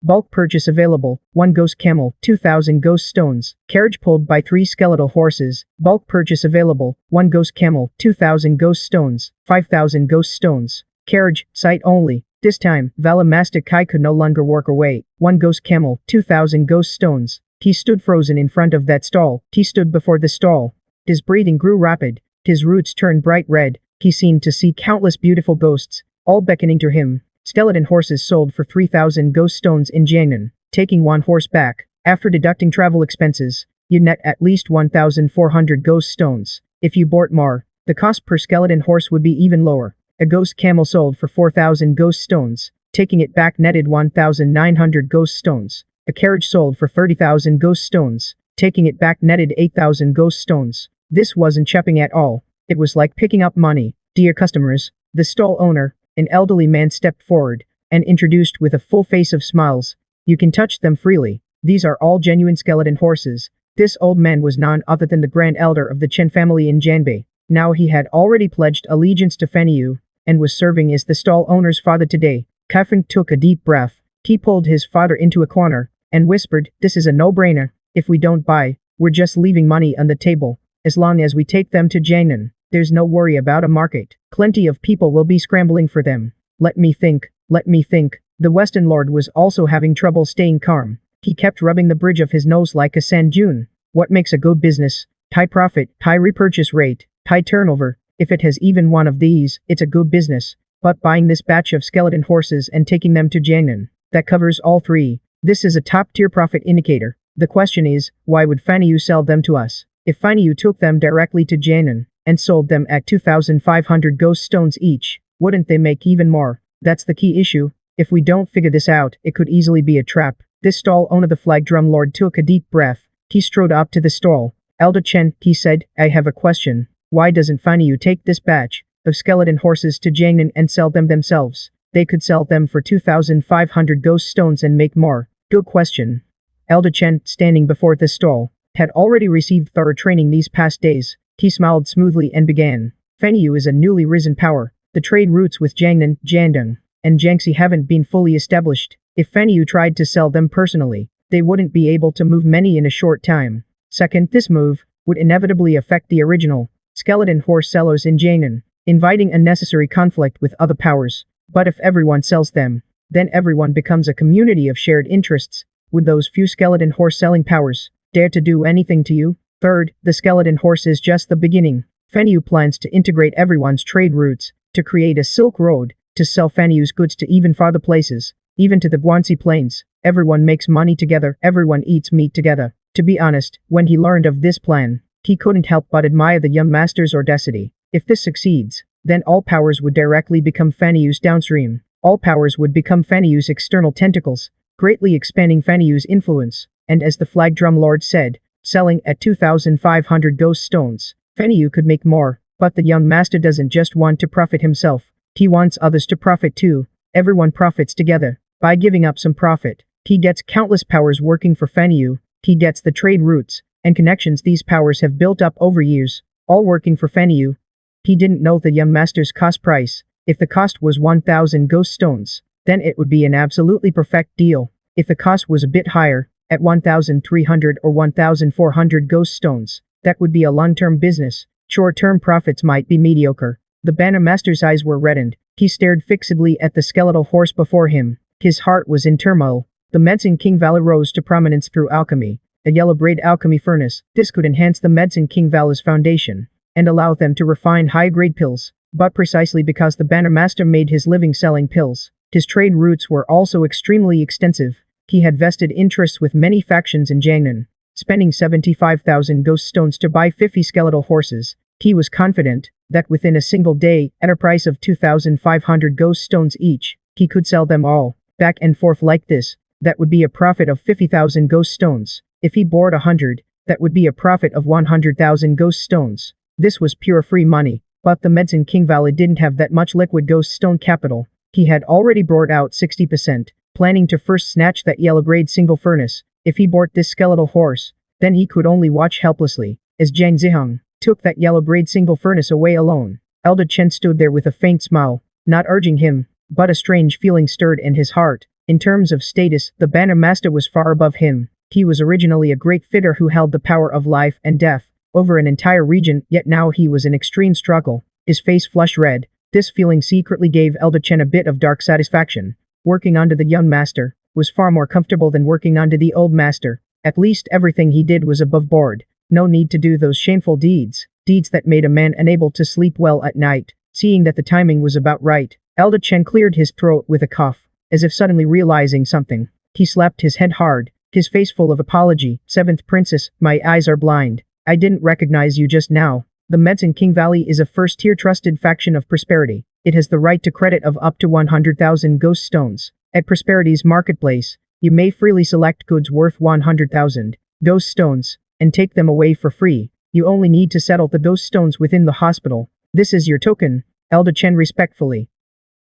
Bulk purchase available, 1 ghost camel, 2,000 ghost stones. Carriage pulled by 3 skeletal horses. Bulk purchase available, 1 ghost camel, 2,000 ghost stones, 5,000 ghost stones. Carriage, sight only. This time, Master Kai could no longer work away. 1 ghost camel, 2,000 ghost stones. He stood frozen in front of that stall. He stood before the stall. His breathing grew rapid. His roots turned bright red. He seemed to see countless beautiful ghosts, all beckoning to him. Skeleton horses sold for 3,000 ghost stones in Jiangnan. Taking one horse back, after deducting travel expenses, you'd net at least 1,400 ghost stones. If you bought more, the cost per skeleton horse would be even lower. A ghost camel sold for 4,000 ghost stones. Taking it back netted 1,900 ghost stones. A carriage sold for 30,000 ghost stones. Taking it back netted 8,000 ghost stones. This wasn't shopping at all. It was like picking up money. Dear customers, the stall owner, an elderly man, stepped forward and introduced with a full face of smiles. You can touch them freely. These are all genuine skeleton horses. This old man was none other than the grand elder of the Chen family in Jianbei. Now he had already pledged allegiance to Fan Yu and was serving as the stall owner's father today. Kai Feng took a deep breath. He pulled his father into a corner and whispered, "This is a no-brainer. If we don't buy, we're just leaving money on the table. As long as we take them to Jiangnan, there's no worry about a market. Plenty of people will be scrambling for them. Let me think. The Western Lord was also having trouble staying calm. He kept rubbing the bridge of his nose like a sand dune. What makes a good business? High profit, high repurchase rate, high turnover. If it has even one of these, it's a good business. But buying this batch of skeleton horses and taking them to Jiangnan, that covers all three. This is a top-tier profit indicator. The question is, why would Fan Yu sell them to us? If Fan Yu took them directly to Jiangnan and sold them at 2,500 ghost stones each, wouldn't they make even more? That's the key issue. If we don't figure this out, it could easily be a trap. This stall owner, the flag drum lord, took a deep breath. He strode up to the stall. Elder Chen, he said, I have a question. Why doesn't Fan Yu take this batch? of skeleton horses to Jiangnan and sell them themselves. They could sell them for 2,500 ghost stones and make more. Good question. Elder Chen, standing before the stall, had already received thorough training these past days. He smiled smoothly and began. Fenyu is a newly risen power. The trade routes with Jiangnan, Jiangdong, and Jiangxi haven't been fully established. If Fenyu tried to sell them personally, they wouldn't be able to move many in a short time. Second, this move would inevitably affect the original skeleton horse sellers in Jiangnan, inviting unnecessary conflict with other powers. But if everyone sells them, then everyone becomes a community of shared interests. Would those few skeleton horse selling powers dare to do anything to you? Third, the skeleton horse is just the beginning. Fenyu plans to integrate everyone's trade routes, to create a Silk Road, to sell Fenyu's goods to even farther places, even to the Guanxi Plains. Everyone makes money together, everyone eats meat together. To be honest, when he learned of this plan, he couldn't help but admire the young master's audacity. If this succeeds, then all powers would directly become Fenyu's downstream. All powers would become Fenyu's external tentacles, greatly expanding Fenyu's influence. And as the Flag Drum Lord said, selling at 2,500 ghost stones, Fenyu could make more. But the young master doesn't just want to profit himself, he wants others to profit too. Everyone profits together. By giving up some profit, he gets countless powers working for Fenyu. He gets the trade routes and connections these powers have built up over years, all working for Fenyu. He didn't know the young master's cost price. If the cost was 1,000 ghost stones, then it would be an absolutely perfect deal. If the cost was a bit higher, at 1,300 or 1,400 ghost stones, that would be a long-term business. Short-term profits might be mediocre. The banner master's eyes were reddened. He stared fixedly at the skeletal horse before him. His heart was in turmoil. The Medicine King Valor rose to prominence through alchemy, a yellow-braid alchemy furnace. This could enhance the Medicine King Valor's foundation and allow them to refine high-grade pills. But precisely because the banner master made his living selling pills, his trade routes were also extremely extensive. He had vested interests with many factions in Jiangnan. Spending 75,000 ghost stones to buy 50 skeletal horses, he was confident that within a single day, at a price of 2,500 ghost stones each, he could sell them all, back and forth like this. That would be a profit of 50,000 ghost stones. If he bought 100, that would be a profit of 100,000 ghost stones. This was pure free money. But the Medicine King Valley didn't have that much liquid ghost stone capital. He had already brought out 60%, planning to first snatch that yellow-grade single furnace. If he bought this skeletal horse, then he could only watch helplessly as Zhang Ziheng took that yellow-grade single furnace away alone. Elder Chen stood there with a faint smile, not urging him, but a strange feeling stirred in his heart. In terms of status, the Banner Master was far above him. He was originally a great Fidor who held the power of life and death over an entire region, yet now he was in extreme struggle. His face flushed red. This feeling secretly gave Elder Chen a bit of dark satisfaction. Working under the young master was far more comfortable than working under the old master. At least everything he did was above board. No need to do those shameful deeds that made a man unable to sleep well at night. Seeing that the timing was about right, Elder Chen cleared his throat with a cough, as if suddenly realizing something. He slapped his head hard, his face full of apology. Seventh Princess, my eyes are blind. I didn't recognize you just now. The Medicine King Valley is a first-tier trusted faction of Prosperity. It has the right to credit of up to 100,000 ghost stones. At Prosperity's marketplace, you may freely select goods worth 100,000 ghost stones and take them away for free. You only need to settle the ghost stones within the hospital. This is your token. Elder Chen respectfully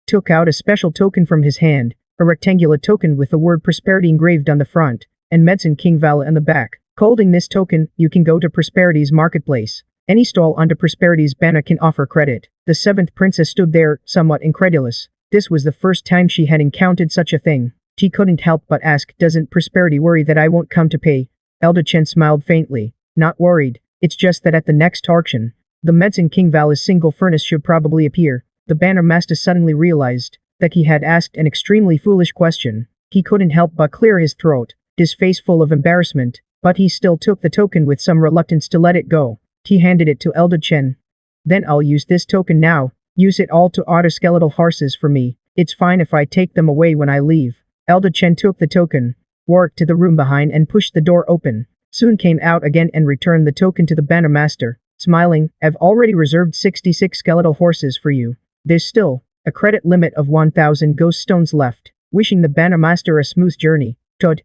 took out a special token from his hand, a rectangular token with the word Prosperity engraved on the front and Medicine King Valley on the back. Holding this token, you can go to Prosperity's marketplace. Any stall under Prosperity's banner can offer credit. The seventh princess stood there, somewhat incredulous. This was the first time she had encountered such a thing. She couldn't help but ask, doesn't Prosperity worry that I won't come to pay? Elder Chen smiled faintly. Not worried. It's just that at the next auction, the Medicine King Valley's single furnace should probably appear. The banner master suddenly realized that he had asked an extremely foolish question. He couldn't help but clear his throat, his face full of embarrassment. But he still took the token with some reluctance to let it go. He handed it to Elder Chen. Then I'll use this token now. Use it all to order skeletal horses for me. It's fine if I take them away when I leave. Elder Chen took the token, walked to the room behind and pushed the door open. Soon came out again and returned the token to the banner master, smiling. I've already reserved 66 skeletal horses for you. There's still a credit limit of 1,000 ghost stones left. Wishing the banner master a smooth journey. Todd.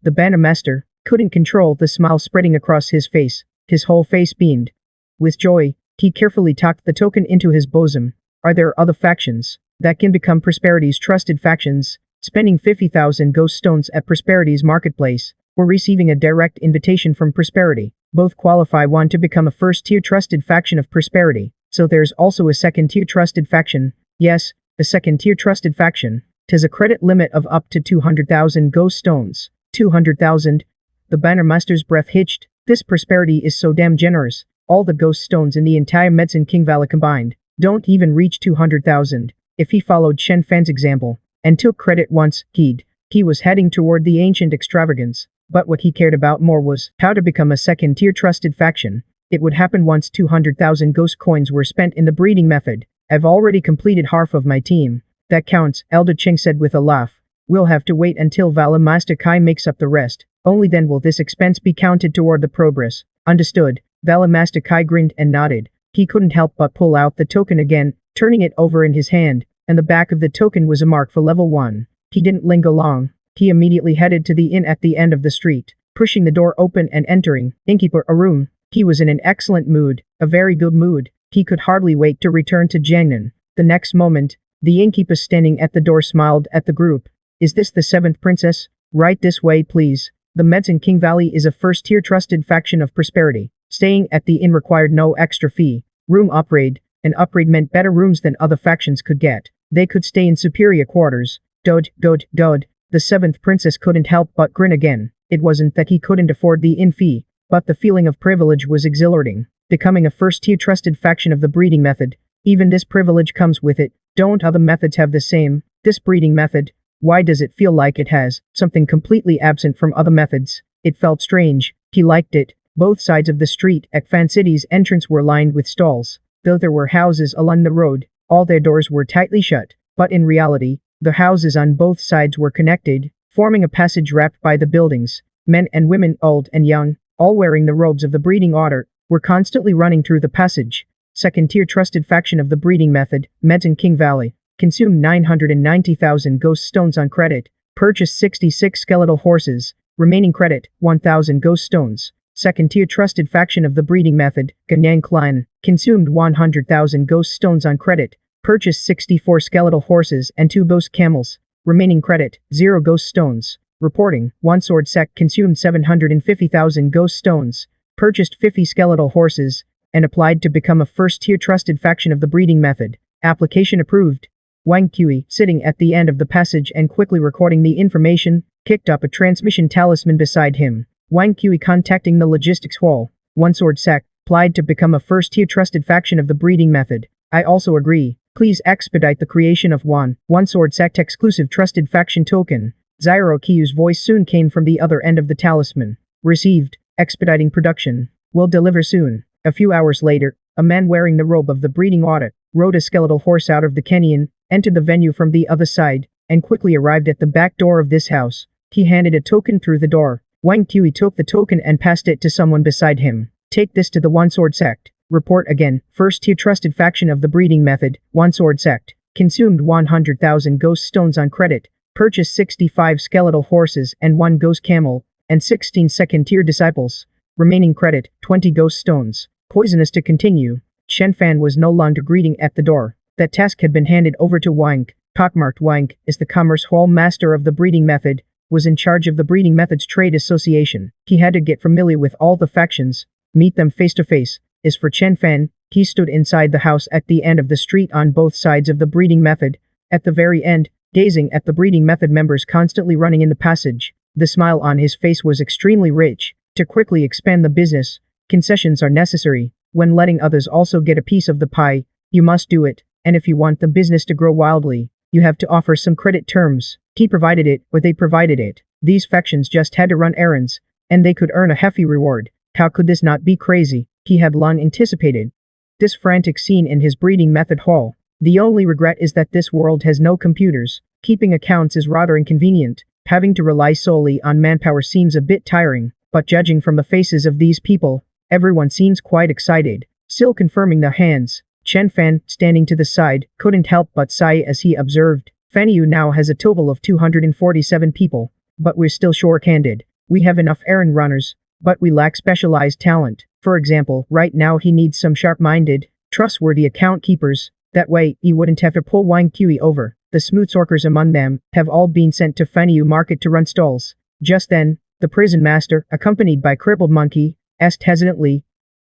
The banner master couldn't control the smile spreading across his face. His whole face beamed with joy. He carefully tucked the token into his bosom. Are there other factions that can become Prosperity's trusted factions? Spending 50,000 ghost stones at Prosperity's marketplace, or receiving a direct invitation from Prosperity. Both qualify one to become a first-tier trusted faction of Prosperity. So there's also a second-tier trusted faction. Yes, a second-tier trusted faction. 'Tis a credit limit of up to 200,000 ghost stones. 200,000? The Bannermaster's breath hitched. This Prosperity is so damn generous. All the ghost stones in the entire Medicine King Valley combined don't even reach 200,000. If he followed Shen Fan's example and took credit once, he was heading toward the ancient extravagance. But what he cared about more was how to become a second-tier trusted faction. It would happen once 200,000 ghost coins were spent in the breeding method. I've already completed half of my team. That counts, Elder Cheng said with a laugh. We'll have to wait until Vala Master Kai makes up the rest. Only then will this expense be counted toward the progress. Understood. Vala Master Kai grinned and nodded. He couldn't help but pull out the token again, turning it over in his hand, and the back of the token was a mark for level 1. He didn't linger long. He immediately headed to the inn at the end of the street, pushing the door open and entering. Innkeeper Arun. He was in an excellent mood, a very good mood. He could hardly wait to return to Jiangnan. The next moment, the innkeeper standing at the door smiled at the group. Is this the 7th princess? Right this way please. The Medicine King Valley is a first-tier trusted faction of Prosperity. Staying at the inn required no extra fee. Room upgrade. An upgrade meant better rooms than other factions could get. They could stay in superior quarters. Dod. The 7th princess couldn't help but grin again. It wasn't that he couldn't afford the inn fee, but the feeling of privilege was exhilarating. Becoming a first-tier trusted faction of the breeding method. Even this privilege comes with it. Don't other methods have the same? This breeding method, why does it feel like it has something completely absent from other methods? It felt strange. He liked it. Both sides of the street at Fan City's entrance were lined with stalls. Though there were houses along the road, all their doors were tightly shut. But in reality, the houses on both sides were connected, forming a passage wrapped by the buildings. Men and women, old and young, all wearing the robes of the breeding order, were constantly running through the passage. Second-tier trusted faction of the breeding method, Medicine King Valley. Consumed 990,000 ghost stones on credit. Purchased 66 skeletal horses. Remaining credit, 1,000 ghost stones. Second-tier trusted faction of the breeding method, Ganyang Clan. Consumed 100,000 ghost stones on credit. Purchased 64 skeletal horses and 2 ghost camels. Remaining credit, 0 ghost stones. Reporting, 1 sword sect consumed 750,000 ghost stones. Purchased 50 skeletal horses, and applied to become a first-tier trusted faction of the breeding method. Application approved. Wang Kui, sitting at the end of the passage and quickly recording the information, kicked up a transmission talisman beside him. Wang Kui contacting the logistics hall. 1 sword sect, applied to become a first-tier trusted faction of the breeding method. I also agree. Please expedite the creation of one sword sect exclusive trusted faction token. Zyro Kiyu's voice soon came from the other end of the talisman. Received. Expediting production. Will deliver soon. A few hours later, a man wearing the robe of the breeding order rode a skeletal horse out of the canyon, entered the venue from the other side, and quickly arrived at the back door of this house. He handed a token through the door. Wang Kui took the token and passed it to someone beside him. Take this to the 1 sword sect. Report again. First-tier trusted faction of the breeding method, 1 sword sect. Consumed 100,000 ghost stones on credit. Purchased 65 skeletal horses and 1 ghost camel, and 16 second-tier disciples. Remaining credit, 20 ghost stones. Poisonous to continue. Shen Fan was no longer greeting at the door. That task had been handed over to Wang. Pockmarked Wang, as the commerce hall master of the breeding method, was in charge of the breeding methods trade association. He had to get familiar with all the factions, meet them face to face. As for Chen Fan, he stood inside the house at the end of the street on both sides of the breeding method. At the very end, gazing at the breeding method members constantly running in the passage, the smile on his face was extremely rich. To quickly expand the business, concessions are necessary. When letting others also get a piece of the pie, you must do it. And if you want the business to grow wildly, you have to offer some credit terms. He provided it, or they provided it. These factions just had to run errands, and they could earn a hefty reward. How could this not be crazy? He had long anticipated this frantic scene in his breeding method hall. The only regret is that this world has no computers. Keeping accounts is rather inconvenient. Having to rely solely on manpower seems a bit tiring, but judging from the faces of these people, everyone seems quite excited. Still confirming their hands, Chen Fan, standing to the side, couldn't help but sigh as he observed, Fanyu now has a total of 247 people, but we're still short-handed. We have enough errand runners, but we lack specialized talent. For example, right now he needs some sharp-minded, trustworthy account keepers. That way, he wouldn't have to pull Wang Kui over. The smooth sorkers among them have all been sent to Fanyu Market to run stalls. Just then, the prison master, accompanied by Crippled Monkey, asked hesitantly,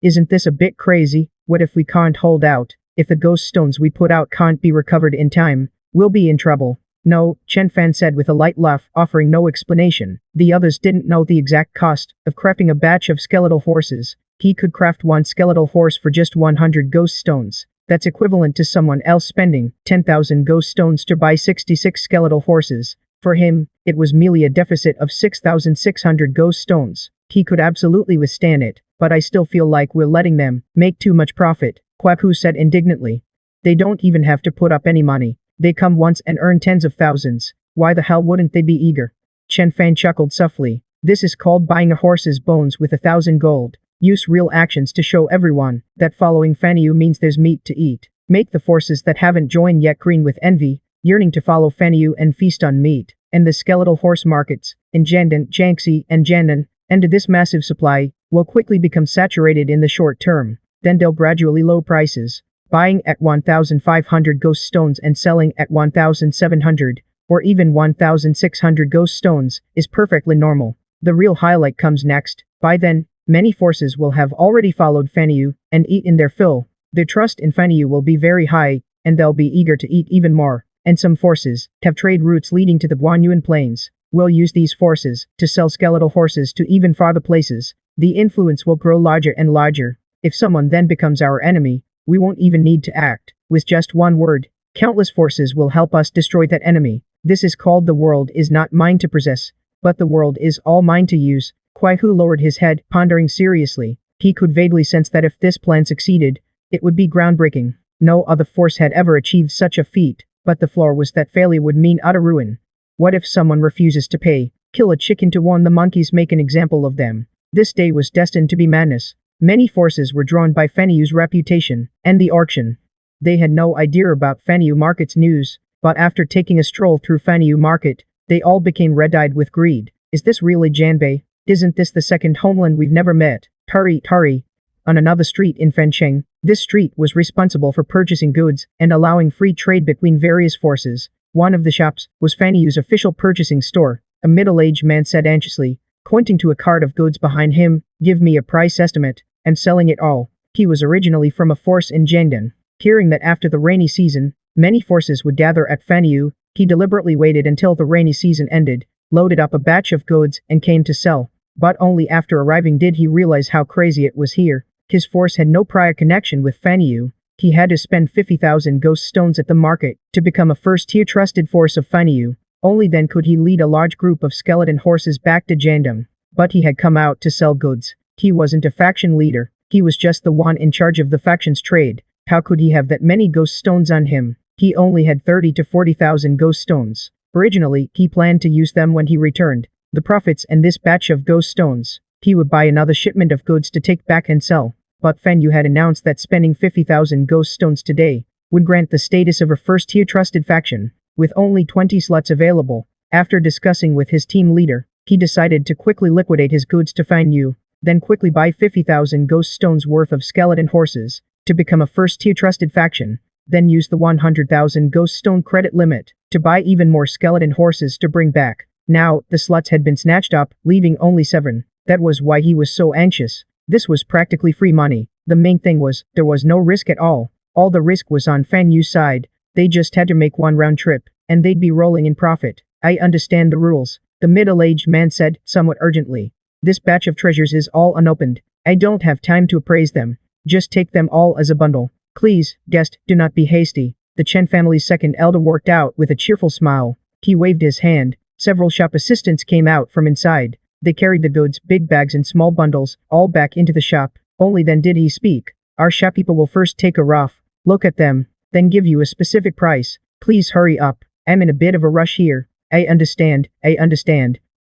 "Isn't this a bit crazy? What if we can't hold out? If the ghost stones we put out can't be recovered in time, we'll be in trouble." "No," Chen Fan said with a light laugh, offering no explanation. The others didn't know the exact cost of crafting a batch of skeletal horses. He could craft one skeletal horse for just 100 ghost stones. That's equivalent to someone else spending 10,000 ghost stones to buy 66 skeletal horses. For him, it was merely a deficit of 6,600 ghost stones. He could absolutely withstand it, but I still feel like we're letting them make too much profit, Kwaku said indignantly. They don't even have to put up any money. They come once and earn tens of thousands. Why the hell wouldn't they be eager? Chen Fan chuckled softly. This is called buying a horse's bones with 1,000 gold. Use real actions to show everyone that following Fanyu means there's meat to eat. Make the forces that haven't joined yet green with envy, yearning to follow Fanyu and feast on meat. And the skeletal horse markets, in Jiangdan, Jiangxi, and Jiangnan, and this massive supply, will quickly become saturated in the short term. Then they'll gradually lower prices. Buying at 1,500 ghost stones and selling at 1,700, or even 1,600 ghost stones, is perfectly normal. The real highlight comes next. By then, many forces will have already followed Fanyu and eaten their fill. Their trust in Fanyu will be very high, and they'll be eager to eat even more. And some forces have trade routes leading to the Guanyuan Plains. We'll use these forces to sell skeletal horses to even farther places. The influence will grow larger and larger. If someone then becomes our enemy, we won't even need to act. With just one word, countless forces will help us destroy that enemy. This is called the world is not mine to possess, but the world is all mine to use. Kuai Hu lowered his head, pondering seriously. He could vaguely sense that if this plan succeeded, it would be groundbreaking. No other force had ever achieved such a feat, but the flaw was that failure would mean utter ruin. What if someone refuses to pay? Kill a chicken to warn the monkeys, make an example of them. This day was destined to be madness. Many forces were drawn by Fanyu's reputation and the auction. They had no idea about Fanyu Market's news, but after taking a stroll through Fanyu Market, they all became red-eyed with greed. Is this really Janbei? Isn't this the second homeland we've never met? Tari. On another street in Fencheng, this street was responsible for purchasing goods and allowing free trade between various forces. One of the shops was Fanyu's official purchasing store. A middle-aged man said anxiously, pointing to a cart of goods behind him, "Give me a price estimate." And selling it all. He was originally from a force in Jiangdan. Hearing that after the rainy season, many forces would gather at Fanyu, he deliberately waited until the rainy season ended, loaded up a batch of goods, and came to sell. But only after arriving did he realize how crazy it was here. His force had no prior connection with Fanyu. He had to spend 50,000 ghost stones at the market to become a first-tier trusted force of Fanyu. Only then could he lead a large group of skeleton horses back to Jiangdan. But he had come out to sell goods. He wasn't a faction leader. He was just the one in charge of the faction's trade. How could he have that many ghost stones on him? He only had 30 to 40,000 ghost stones. Originally, he planned to use them when he returned. The profits and this batch of ghost stones, he would buy another shipment of goods to take back and sell. But Fanyu had announced that spending 50,000 ghost stones today would grant the status of a first-tier trusted faction. With only 20 slots available, after discussing with his team leader, he decided to quickly liquidate his goods to Fanyu. Then quickly buy 50,000 ghost stones worth of skeleton horses to become a first-tier trusted faction. Then use the 100,000 ghost stone credit limit to buy even more skeleton horses to bring back. Now, the slots had been snatched up, leaving only 7. That was why he was so anxious. This was practically free money. The main thing was, there was no risk at all. All the risk was on Fanyu's side. They just had to make one round trip, and they'd be rolling in profit. I understand the rules, the middle-aged man said, somewhat urgently. This batch of treasures is all unopened. I don't have time to appraise them. Just take them all as a bundle. Please, guest, do not be hasty. The Chen family's second elder worked out with a cheerful smile. He waved his hand. Several shop assistants came out from inside. They carried the goods, big bags and small bundles, all back into the shop. Only then did he speak. Our shopkeeper will first take a rough look at them, then give you a specific price. Please hurry up. I'm in a bit of a rush here. I understand.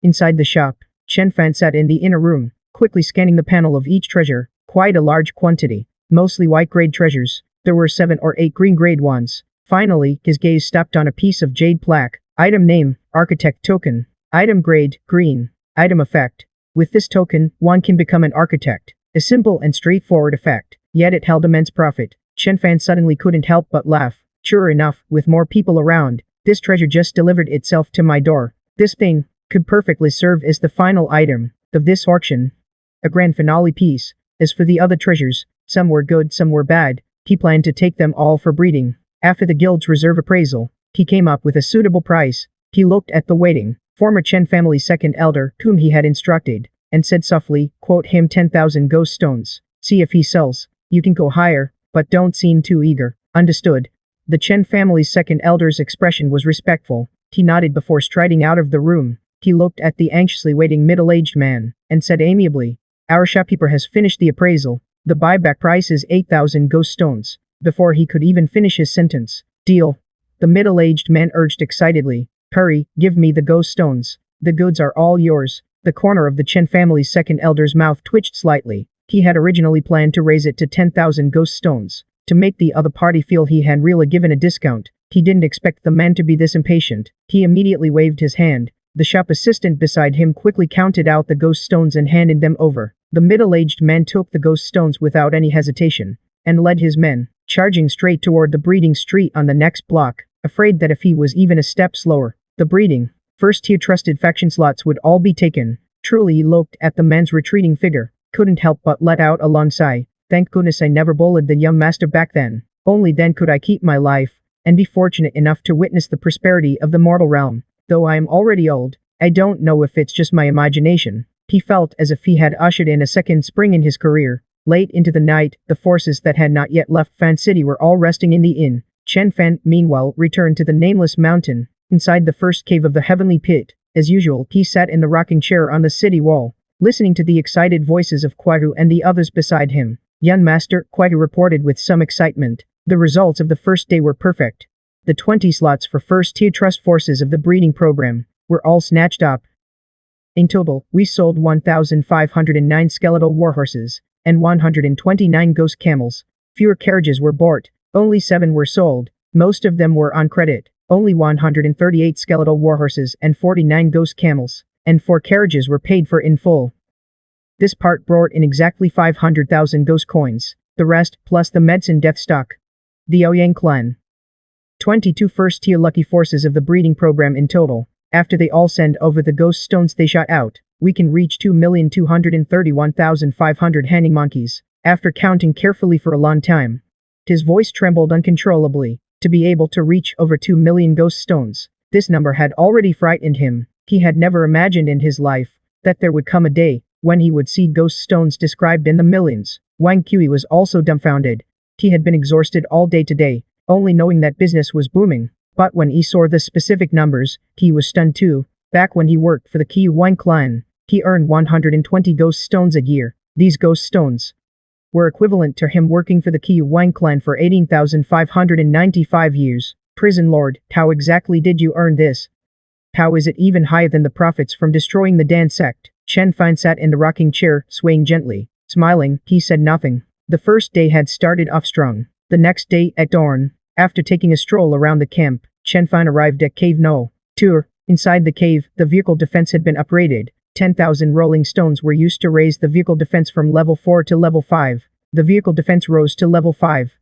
Inside the shop, Chen Fan sat in the inner room, quickly scanning the panel of each treasure. Quite a large quantity, mostly white-grade treasures. There were 7 or 8 green-grade ones. Finally, his gaze stopped on a piece of jade plaque. Item name, Architect Token. Item grade, green. Item effect. With this token, one can become an architect. A simple and straightforward effect, yet it held immense profit. Chen Fan suddenly couldn't help but laugh. Sure enough, with more people around, this treasure just delivered itself to my door. This thing could perfectly serve as the final item of this auction. A grand finale piece. As for the other treasures, some were good, some were bad. He planned to take them all for breeding. After the guild's reserve appraisal, he came up with a suitable price. He looked at the waiting, former Chen family's second elder, whom he had instructed, and said softly, quote him 10,000 ghost stones. See if he sells. You can go higher, but don't seem too eager. Understood. The Chen family's second elder's expression was respectful. He nodded before striding out of the room. He looked at the anxiously waiting middle-aged man, and said amiably, our shopkeeper has finished the appraisal. The buyback price is 8,000 ghost stones. Before he could even finish his sentence. Deal. The middle-aged man urged excitedly. Hurry, give me the ghost stones. The goods are all yours. The corner of the Chen family's second elder's mouth twitched slightly. He had originally planned to raise it to 10,000 ghost stones. To make the other party feel he had really given a discount. He didn't expect the man to be this impatient. He immediately waved his hand. The shop assistant beside him quickly counted out the ghost stones and handed them over. The middle-aged man took the ghost stones without any hesitation, and led his men, charging straight toward the breeding street on the next block, afraid that if he was even a step slower, the breeding, first-tier trusted faction slots would all be taken. Truly he looked at the man's retreating figure, couldn't help but let out a long sigh. Thank goodness I never bullied the young master back then. Only then could I keep my life, and be fortunate enough to witness the prosperity of the mortal realm. Though I am already old, I don't know if it's just my imagination. He felt as if he had ushered in a second spring in his career. Late into the night, the forces that had not yet left Fan City were all resting in the inn. Chen Fan, meanwhile, returned to the nameless mountain, inside the first cave of the heavenly pit. As usual, he sat in the rocking chair on the city wall, listening to the excited voices of Quagu and the others beside him. Young Master, Quagu reported with some excitement. The results of the first day were perfect. The 20 slots for first-tier trust forces of the breeding program were all snatched up. In total, we sold 1,509 skeletal warhorses and 129 ghost camels. Fewer carriages were bought, only 7 were sold. Most of them were on credit. Only 138 skeletal warhorses and 49 ghost camels, and 4 carriages were paid for in full. This part brought in exactly 500,000 ghost coins, the rest plus the medicine death stock. The Ouyang clan. 22 first-tier lucky forces of the breeding program in total. After they all send over the ghost stones they shot out, we can reach 2,231,500 hanging monkeys, after counting carefully for a long time. His voice trembled uncontrollably. To be able to reach over 2 million ghost stones, this number had already frightened him. He had never imagined in his life that there would come a day when he would see ghost stones described in the millions. Wang Kui was also dumbfounded. He had been exhausted all day today, only knowing that business was booming. But when he saw the specific numbers, he was stunned too. Back when he worked for the Qiu Wang clan, he earned 120 ghost stones a year. These ghost stones were equivalent to him working for the Qiu Wang clan for 18,595 years. Prison Lord, how exactly did you earn this? How is it even higher than the profits from destroying the Dan sect? Chen Fan sat in the rocking chair, swaying gently. Smiling, he said nothing. The first day had started off strong. The next day, at dawn, after taking a stroll around the camp, Chen Fan arrived at Cave No. 2. Inside the cave, the vehicle defense had been upgraded. 10,000 rolling stones were used to raise the vehicle defense from level 4 to level 5. The vehicle defense rose to level 5.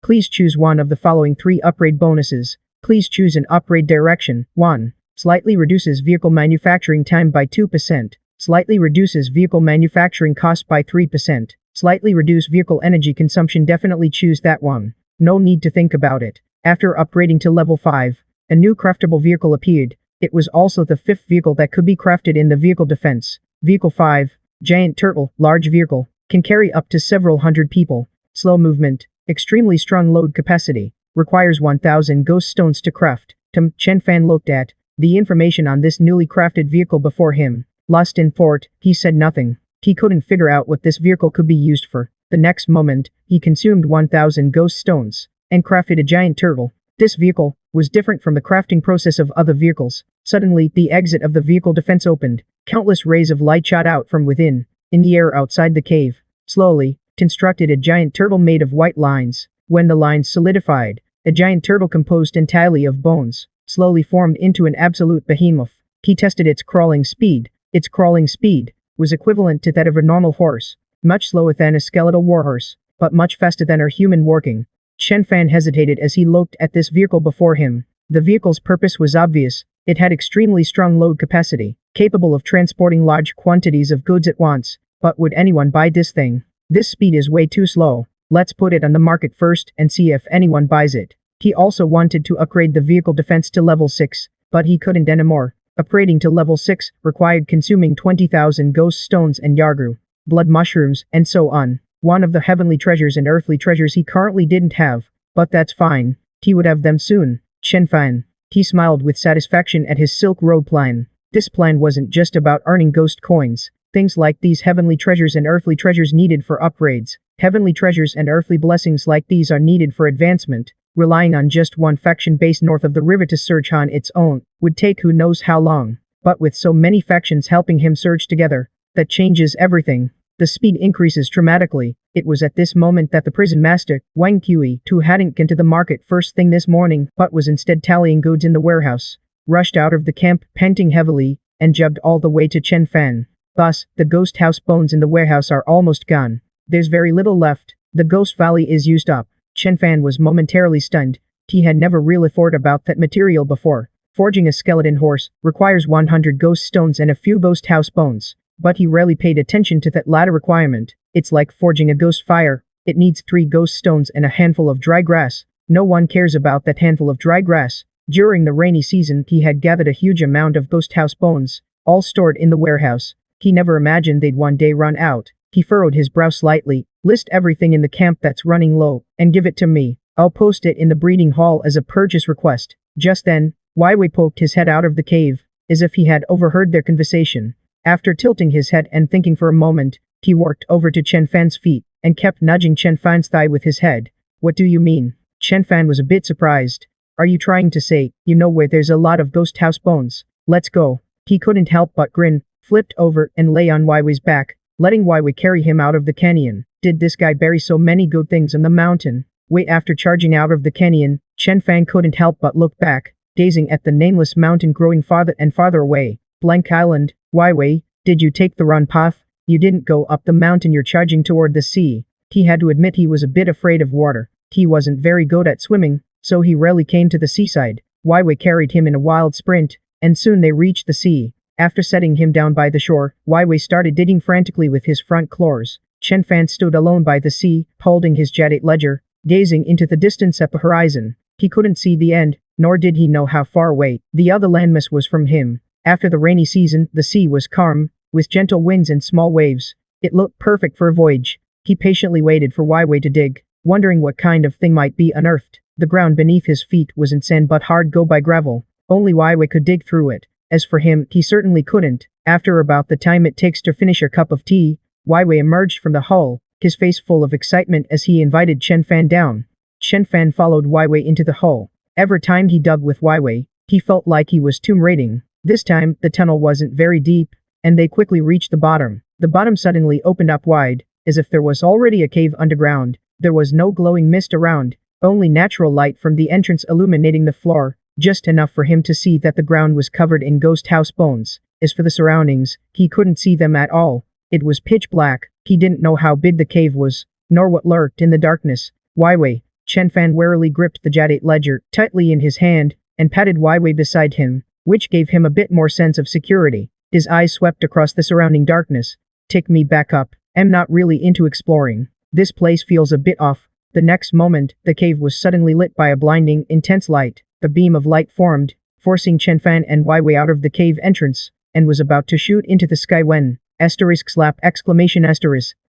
Please choose one of the following 3 upgrade bonuses. Please choose an upgrade direction. 1. Slightly reduces vehicle manufacturing time by 2%. Slightly reduces vehicle manufacturing cost by 3%. Slightly reduce vehicle energy consumption. Definitely choose that one. No need to think about it. After upgrading to level 5, a new craftable vehicle appeared. It was also the 5th vehicle that could be crafted in the vehicle defense. Vehicle 5. Giant Turtle, large vehicle, can carry up to several hundred people. Slow movement, extremely strong load capacity, requires 1,000 ghost stones to craft. Chen Fan looked at the information on this newly crafted vehicle before him. Lost in thought, he said nothing. He couldn't figure out what this vehicle could be used for. The next moment, he consumed 1,000 ghost stones and crafted a giant turtle. This vehicle was different from the crafting process of other vehicles. Suddenly, the exit of the vehicle defense opened. Countless rays of light shot out from within. In the air outside the cave, slowly, constructed a giant turtle made of white lines. When the lines solidified, a giant turtle composed entirely of bones slowly formed into an absolute behemoth. He tested its crawling speed. Its crawling speed was equivalent to that of a normal horse. much slower than a skeletal warhorse, but much faster than our human working. Chen Fan hesitated as he looked at this vehicle before him. The vehicle's purpose was obvious. It had extremely strong load capacity, capable of transporting large quantities of goods at once. But would anyone buy this thing? This speed is way too slow. Let's put it on the market first and see if anyone buys it. He also wanted to upgrade the vehicle defense to level 6, but he couldn't anymore. Upgrading to level 6 required consuming 20,000 ghost stones and yargru, blood mushrooms, and so on. One of the heavenly treasures and earthly treasures he currently didn't have, but that's fine. He would have them soon. Chen Fan. He smiled with satisfaction at his Silk Road plan. This plan wasn't just about earning ghost coins. Things like these heavenly treasures and earthly treasures needed for upgrades. Heavenly treasures and earthly blessings like these are needed for advancement. Relying on just one faction based north of the river to search on its own would take who knows how long. But with so many factions helping him surge together, that changes everything. The speed increases dramatically. It was at this moment that the prison master, Wang Kui, who hadn't gone to the market first thing this morning but was instead tallying goods in the warehouse, rushed out of the camp, panting heavily, and jogged all the way to Chen Fan. Boss, the ghost house bones in the warehouse are almost gone. There's very little left. The ghost valley is used up. Chen Fan was momentarily stunned. He had never really thought about that material before. Forging a skeleton horse requires 100 ghost stones and a few ghost house bones. But he rarely paid attention to that latter requirement. It's like forging a ghost fire. It needs 3 ghost stones and a handful of dry grass. No one cares about that handful of dry grass. During the rainy season, he had gathered a huge amount of ghost house bones, all stored in the warehouse. He never imagined they'd one day run out. He furrowed his brow slightly. List everything in the camp that's running low, and give it to me. I'll post it in the breeding hall as a purchase request. Just then, Wai Wei poked his head out of the cave, as if he had overheard their conversation. After tilting his head and thinking for a moment, he walked over to Chen Fan's feet, and kept nudging Chen Fan's thigh with his head. What do you mean? Chen Fan was a bit surprised. Are you trying to say, you know where there's a lot of ghost house bones? Let's go. He couldn't help but grin, flipped over and lay on Wai Wei's back, letting Wai Wei carry him out of the canyon. Did this guy bury so many good things on the mountain? Wait, after charging out of the canyon, Chen Fan couldn't help but look back, gazing at the nameless mountain growing farther and farther away. Blank Island. Wai Wei, did you take the wrong path? You didn't go up the mountain, you're charging toward the sea. He had to admit he was a bit afraid of water. He wasn't very good at swimming, so he rarely came to the seaside. Wai Wei carried him in a wild sprint, and soon they reached the sea. After setting him down by the shore, Wai Wei started digging frantically with his front claws. Chen Fan stood alone by the sea, holding his jaded ledger, gazing into the distance at the horizon. He couldn't see the end, nor did he know how far away the other landmass was from him. After the rainy season, the sea was calm, with gentle winds and small waves. It looked perfect for a voyage. He patiently waited for Wai Wei to dig, wondering what kind of thing might be unearthed. The ground beneath his feet wasn't sand but hard go by gravel. Only Wai Wei could dig through it. As for him, he certainly couldn't. After about the time it takes to finish a cup of tea, Wai Wei emerged from the hole, his face full of excitement as he invited Chen Fan down. Chen Fan followed Wai Wei into the hole. Every time he dug with Wai Wei, he felt like he was tomb raiding. This time, the tunnel wasn't very deep, and they quickly reached the bottom. The bottom suddenly opened up wide, as if there was already a cave underground. There was no glowing mist around, only natural light from the entrance illuminating the floor, just enough for him to see that the ground was covered in ghost house bones. As for the surroundings, he couldn't see them at all. It was pitch black. He didn't know how big the cave was, nor what lurked in the darkness. Wai Wei. Chen Fan warily gripped the jaded ledger tightly in his hand, and patted Wai Wei beside him, which gave him a bit more sense of security. His eyes swept across the surrounding darkness. Take me back up. I'm not really into exploring. This place feels a bit off. The next moment, the cave was suddenly lit by a blinding, intense light. A beam of light formed, forcing Chen Fan and Wai Wei out of the cave entrance, and was about to shoot into the sky when, !/!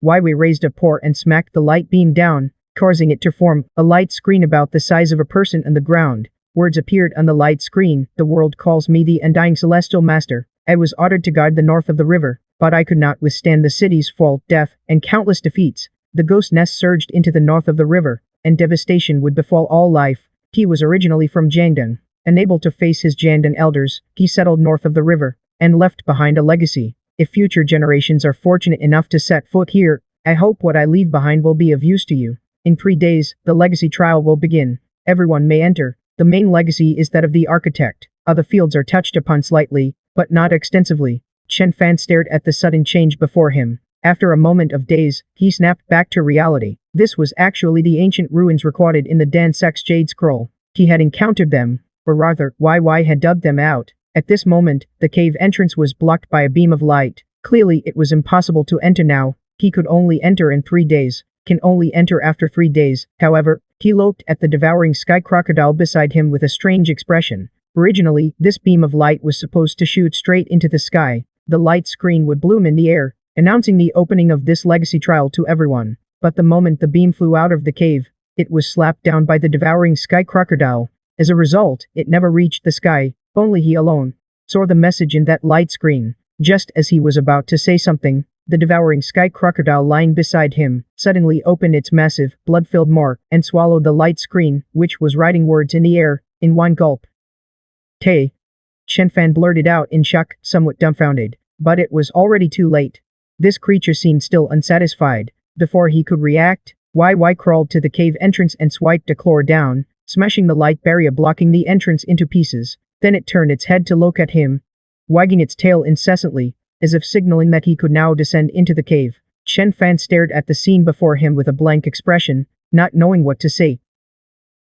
Wai Wei raised a paw and smacked the light beam down, causing it to form a light screen about the size of a person on the ground. Words appeared on the light screen. The world calls me the Undying Celestial Master. I was ordered to guard the north of the river, but I could not withstand the city's fall, death, and countless defeats. The ghost nest surged into the north of the river, and devastation would befall all life. He was originally from Jiangdong. Unable to face his Jiangdong elders, he settled north of the river, and left behind a legacy. If future generations are fortunate enough to set foot here, I hope what I leave behind will be of use to you. In 3 days, the legacy trial will begin. Everyone may enter. The main legacy is that of the architect. Other fields are touched upon slightly, but not extensively. Chen Fan stared at the sudden change before him. After a moment of daze, he snapped back to reality. This was actually the ancient ruins recorded in the Dan Sex Jade Scroll. He had encountered them, or rather, YY had dug them out. At this moment, the cave entrance was blocked by a beam of light. Clearly it was impossible to enter now. He could only enter in 3 days. Can only enter after 3 days. However, he looked at the devouring sky crocodile beside him with a strange expression. Originally, this beam of light was supposed to shoot straight into the sky. The light screen would bloom in the air, announcing the opening of this legacy trial to everyone. But the moment the beam flew out of the cave, it was slapped down by the devouring sky crocodile. As a result, it never reached the sky. Only he alone saw the message in that light screen. Just as he was about to say something, the devouring sky crocodile lying beside him suddenly opened its massive, blood-filled maw and swallowed the light screen, which was writing words in the air, in one gulp. Tay. Xianxia blurted out in shock, somewhat dumbfounded. But it was already too late. This creature seemed still unsatisfied. Before he could react, YY crawled to the cave entrance and swiped a claw down, smashing the light barrier blocking the entrance into pieces. Then it turned its head to look at him, wagging its tail incessantly, as if signaling that he could now descend into the cave. Xianxia stared at the scene before him with a blank expression, not knowing what to say.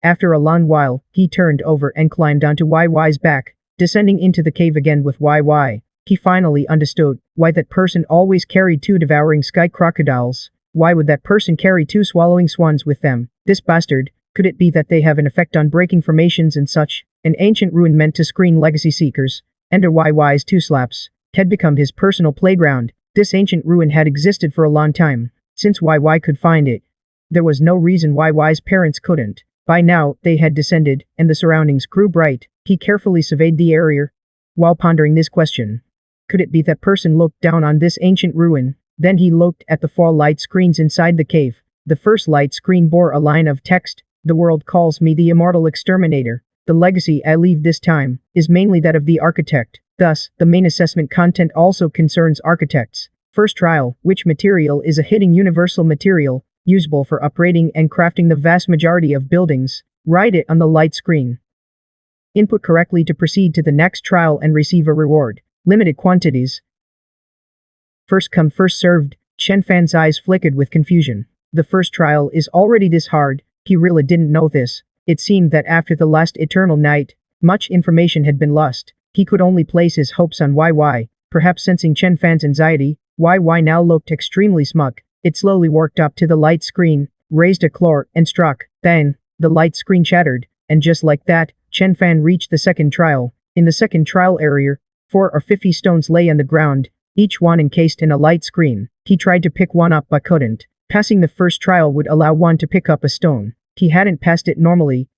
After a long while, he turned over and climbed onto YY's back, descending into the cave again with YY. He finally understood why that person always carried 2 devouring sky crocodiles. Why would that person carry 2 swallowing swans with them? This bastard, could it be that they have an effect on breaking formations and such? An ancient ruin meant to screen legacy seekers. Enter YY's 2 slaps had become his personal playground. This ancient ruin had existed for a long time, since YY could find it. There was no reason YY's parents couldn't. By now, they had descended, and the surroundings grew bright. He carefully surveyed the area. While pondering this question, could it be that person looked down on this ancient ruin? Then he looked at the 4 light screens inside the cave. The first light screen bore a line of text. The world calls me the immortal exterminator. The legacy I leave this time is mainly that of the architect. Thus, the main assessment content also concerns architects. First trial, which material is a hidden universal material, usable for upgrading and crafting the vast majority of buildings. Write it on the light screen. Input correctly to proceed to the next trial and receive a reward. Limited quantities. First come first served. Xianxia's eyes flickered with confusion. The first trial is already this hard. He really didn't know this. It seemed that after the last eternal night, much information had been lost. He could only place his hopes on YY. Perhaps sensing Xianxia's anxiety, YY now looked extremely smug. It slowly worked up to the light screen, raised a claw, and struck. Then, the light screen shattered, and just like that, Xianxia reached the second trial. In the second trial area, 4 or 50 stones lay on the ground, each one encased in a light screen. He tried to pick one up but couldn't. Passing the first trial would allow one to pick up a stone. He hadn't passed it normally,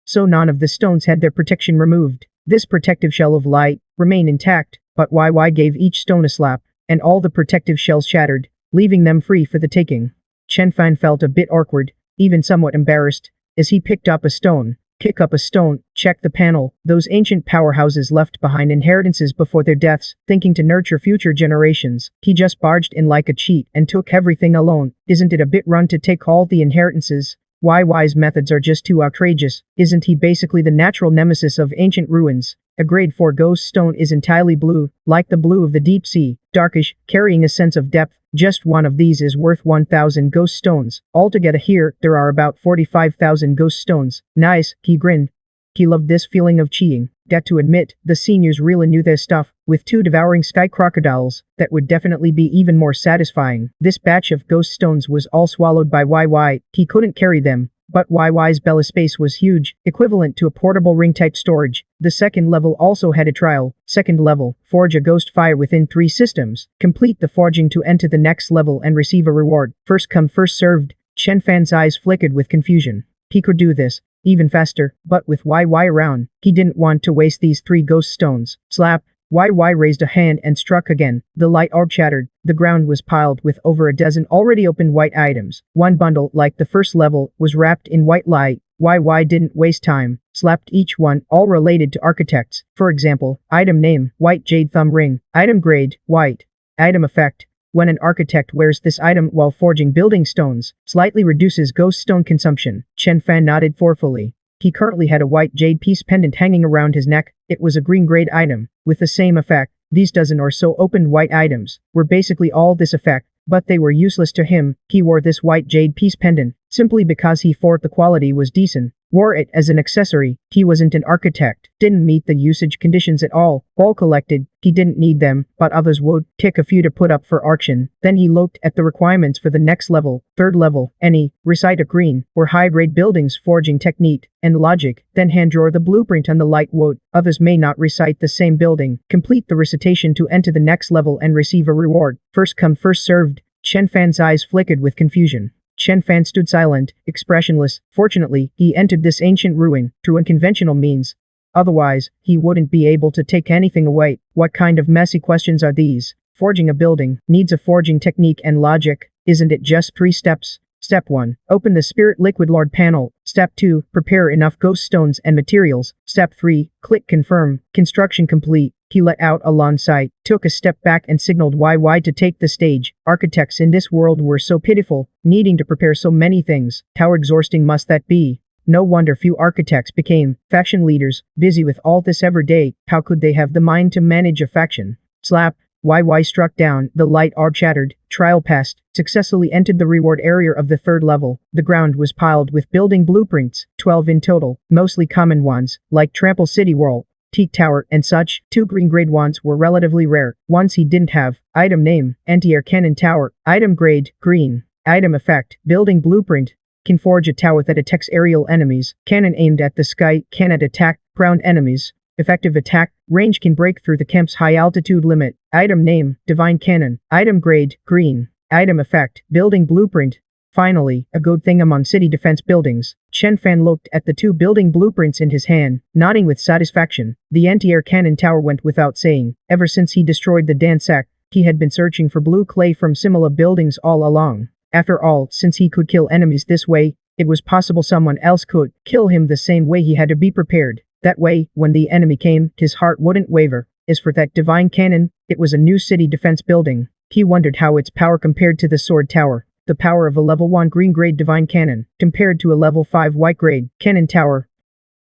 so none of the stones had their protection removed. This protective shell of light remained intact, but YY gave each stone a slap, and all the protective shells shattered, leaving them free for the taking. Xianxia felt a bit awkward, even somewhat embarrassed, as he picked up a stone. Pick up a stone, check the panel. Those ancient powerhouses left behind inheritances before their deaths, thinking to nurture future generations. He just barged in like a cheat and took everything alone. Isn't it a bit run to take all the inheritances? YY's methods are just too outrageous. Isn't he basically the natural nemesis of ancient ruins? A grade 4 ghost stone is entirely blue, like the blue of the deep sea, darkish, carrying a sense of depth. Just one of these is worth 1,000 ghost stones. Altogether here, there are about 45,000 ghost stones. Nice, he grinned. He loved this feeling of cheating. Got to admit, the seniors really knew their stuff. With 2 devouring sky crocodiles, that would definitely be even more satisfying. This batch of ghost stones was all swallowed by YY. He couldn't carry them, but YY's belly space was huge, equivalent to a portable ring-type storage. The second level also had a trial. Second level, forge a ghost fire within 3 systems. Complete the forging to enter the next level and receive a reward. First come first served. Xianxia's eyes flickered with confusion. He could do this even faster, but with YY around, he didn't want to waste these 3 ghost stones. Slap. YY raised a hand and struck again. The light orb shattered. The ground was piled with over a dozen already opened white items. One bundle, like the first level, was wrapped in white light. YY didn't waste time. Slapped each one, all related to architects. For example, item name, white jade thumb ring. Item grade, white. Item effect. When an architect wears this item while forging building stones, slightly reduces ghost stone consumption. Xianxia nodded thoughtfully. He currently had a white jade piece pendant hanging around his neck. It was a green grade item, with the same effect. These dozen or so opened white items were basically all this effect. But they were useless to him. He wore this white jade piece pendant, simply because he thought the quality was decent. Wore it as an accessory. He wasn't an architect, didn't meet the usage conditions at all. All collected, he didn't need them, but others would. Take a few to put up for auction. Then he looked at the requirements for the next level, third level, any, recite a green, or high-grade buildings forging technique, and logic, then hand draw the blueprint on the light wood. Others may not recite the same building. Complete the recitation to enter the next level and receive a reward. First come first served. Chen Fan's eyes flickered with confusion. Chen Fan stood silent, expressionless. Fortunately, he entered this ancient ruin through unconventional means. Otherwise, he wouldn't be able to take anything away. What kind of messy questions are these? Forging a building needs a forging technique and logic. Isn't it just 3 steps? Step 1. Open the Spirit Liquid Lord panel. Step 2. Prepare enough ghost stones and materials. Step 3. Click confirm. Construction complete. He let out a long sigh, took a step back and signaled YY to take the stage. Architects in this world were so pitiful, needing to prepare so many things. How exhausting must that be? No wonder few architects became faction leaders, busy with all this every day. How could they have the mind to manage a faction? Slap. YY struck down, the light orb shattered, trial passed, successfully entered the reward area of the 3rd level. The ground was piled with building blueprints, 12 in total, mostly common ones, like Trample City Wall, Teak Tower, and such. 2 green grade ones were relatively rare, ones he didn't have. Item name, Anti-Air Cannon Tower. Item grade, green. Item effect, building blueprint. Can forge a tower that attacks aerial enemies. Cannon aimed at the sky, cannot attack ground enemies. Effective attack, range can break through the camp's high altitude limit. Item name, Divine Cannon. Item grade, green. Item effect, building blueprint. Finally, a good thing among city defense buildings. Chen Fan looked at the 2 building blueprints in his hand, nodding with satisfaction. The anti-air cannon tower went without saying. Ever since he destroyed the Dansak, he had been searching for blue clay from similar buildings all along. After all, since he could kill enemies this way, it was possible someone else could kill him the same way. He had to be prepared. That way, when the enemy came, his heart wouldn't waver. As for that divine cannon, it was a new city defense building. He wondered how its power compared to the sword tower. The power of a level 1 green grade divine cannon, compared to a level 5 white grade cannon tower.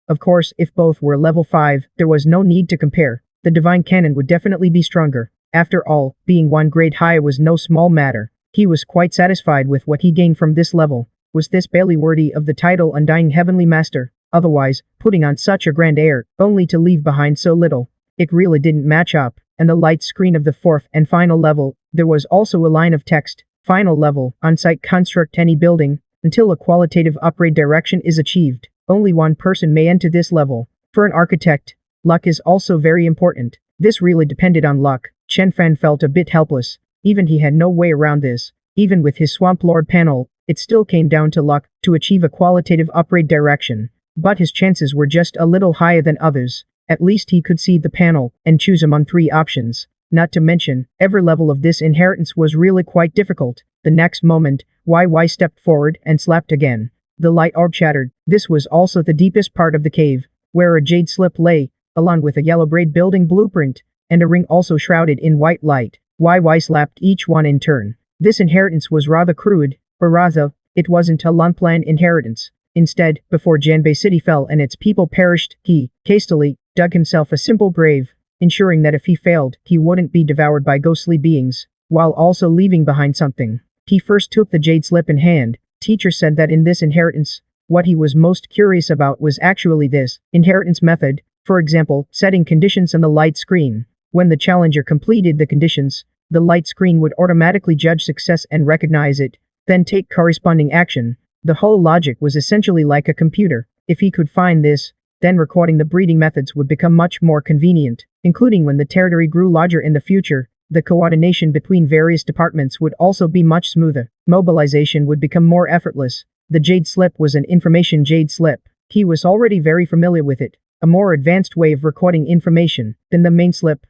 Of course, if both were level 5, there was no need to compare. The divine cannon would definitely be stronger. After all, being 1 grade higher was no small matter. He was quite satisfied with what he gained from this level. Was this barely worthy of the title Undying Heavenly Master? Otherwise, putting on such a grand air, only to leave behind so little. It really didn't match up. And the light screen of the 4th and final level, there was also a line of text. Final level, on-site construct any building, until a qualitative upgrade direction is achieved. Only 1 person may enter this level. For an architect, luck is also very important. This really depended on luck. Chen Fan felt a bit helpless. Even he had no way around this. Even with his Swamp Lord panel, it still came down to luck to achieve a qualitative upgrade direction. But his chances were just a little higher than others. At least he could see the panel and choose among 3 options. Not to mention, every level of this inheritance was really quite difficult. The next moment, YY stepped forward and slapped again. The light orb shattered. This was also the deepest part of the cave, where a jade slip lay, along with a yellow braid building blueprint, and a ring also shrouded in white light. YY slapped each one in turn. This inheritance was rather crude, or rather, it wasn't a long-planned inheritance. Instead, before Janbei City fell and its people perished, he, hastily, dug himself a simple grave, ensuring that if he failed, he wouldn't be devoured by ghostly beings, while also leaving behind something. He first took the jade slip in hand. Teacher said that in this inheritance, what he was most curious about was actually this inheritance method, for example, setting conditions on the light screen. When the challenger completed the conditions, the light screen would automatically judge success and recognize it, then take corresponding action. The whole logic was essentially like a computer. If he could find this, then recording the breeding methods would become much more convenient, including when the territory grew larger in the future. The coordination between various departments would also be much smoother. Mobilization would become more effortless. The jade slip was an information jade slip. He was already very familiar with it, a more advanced way of recording information than the main slip,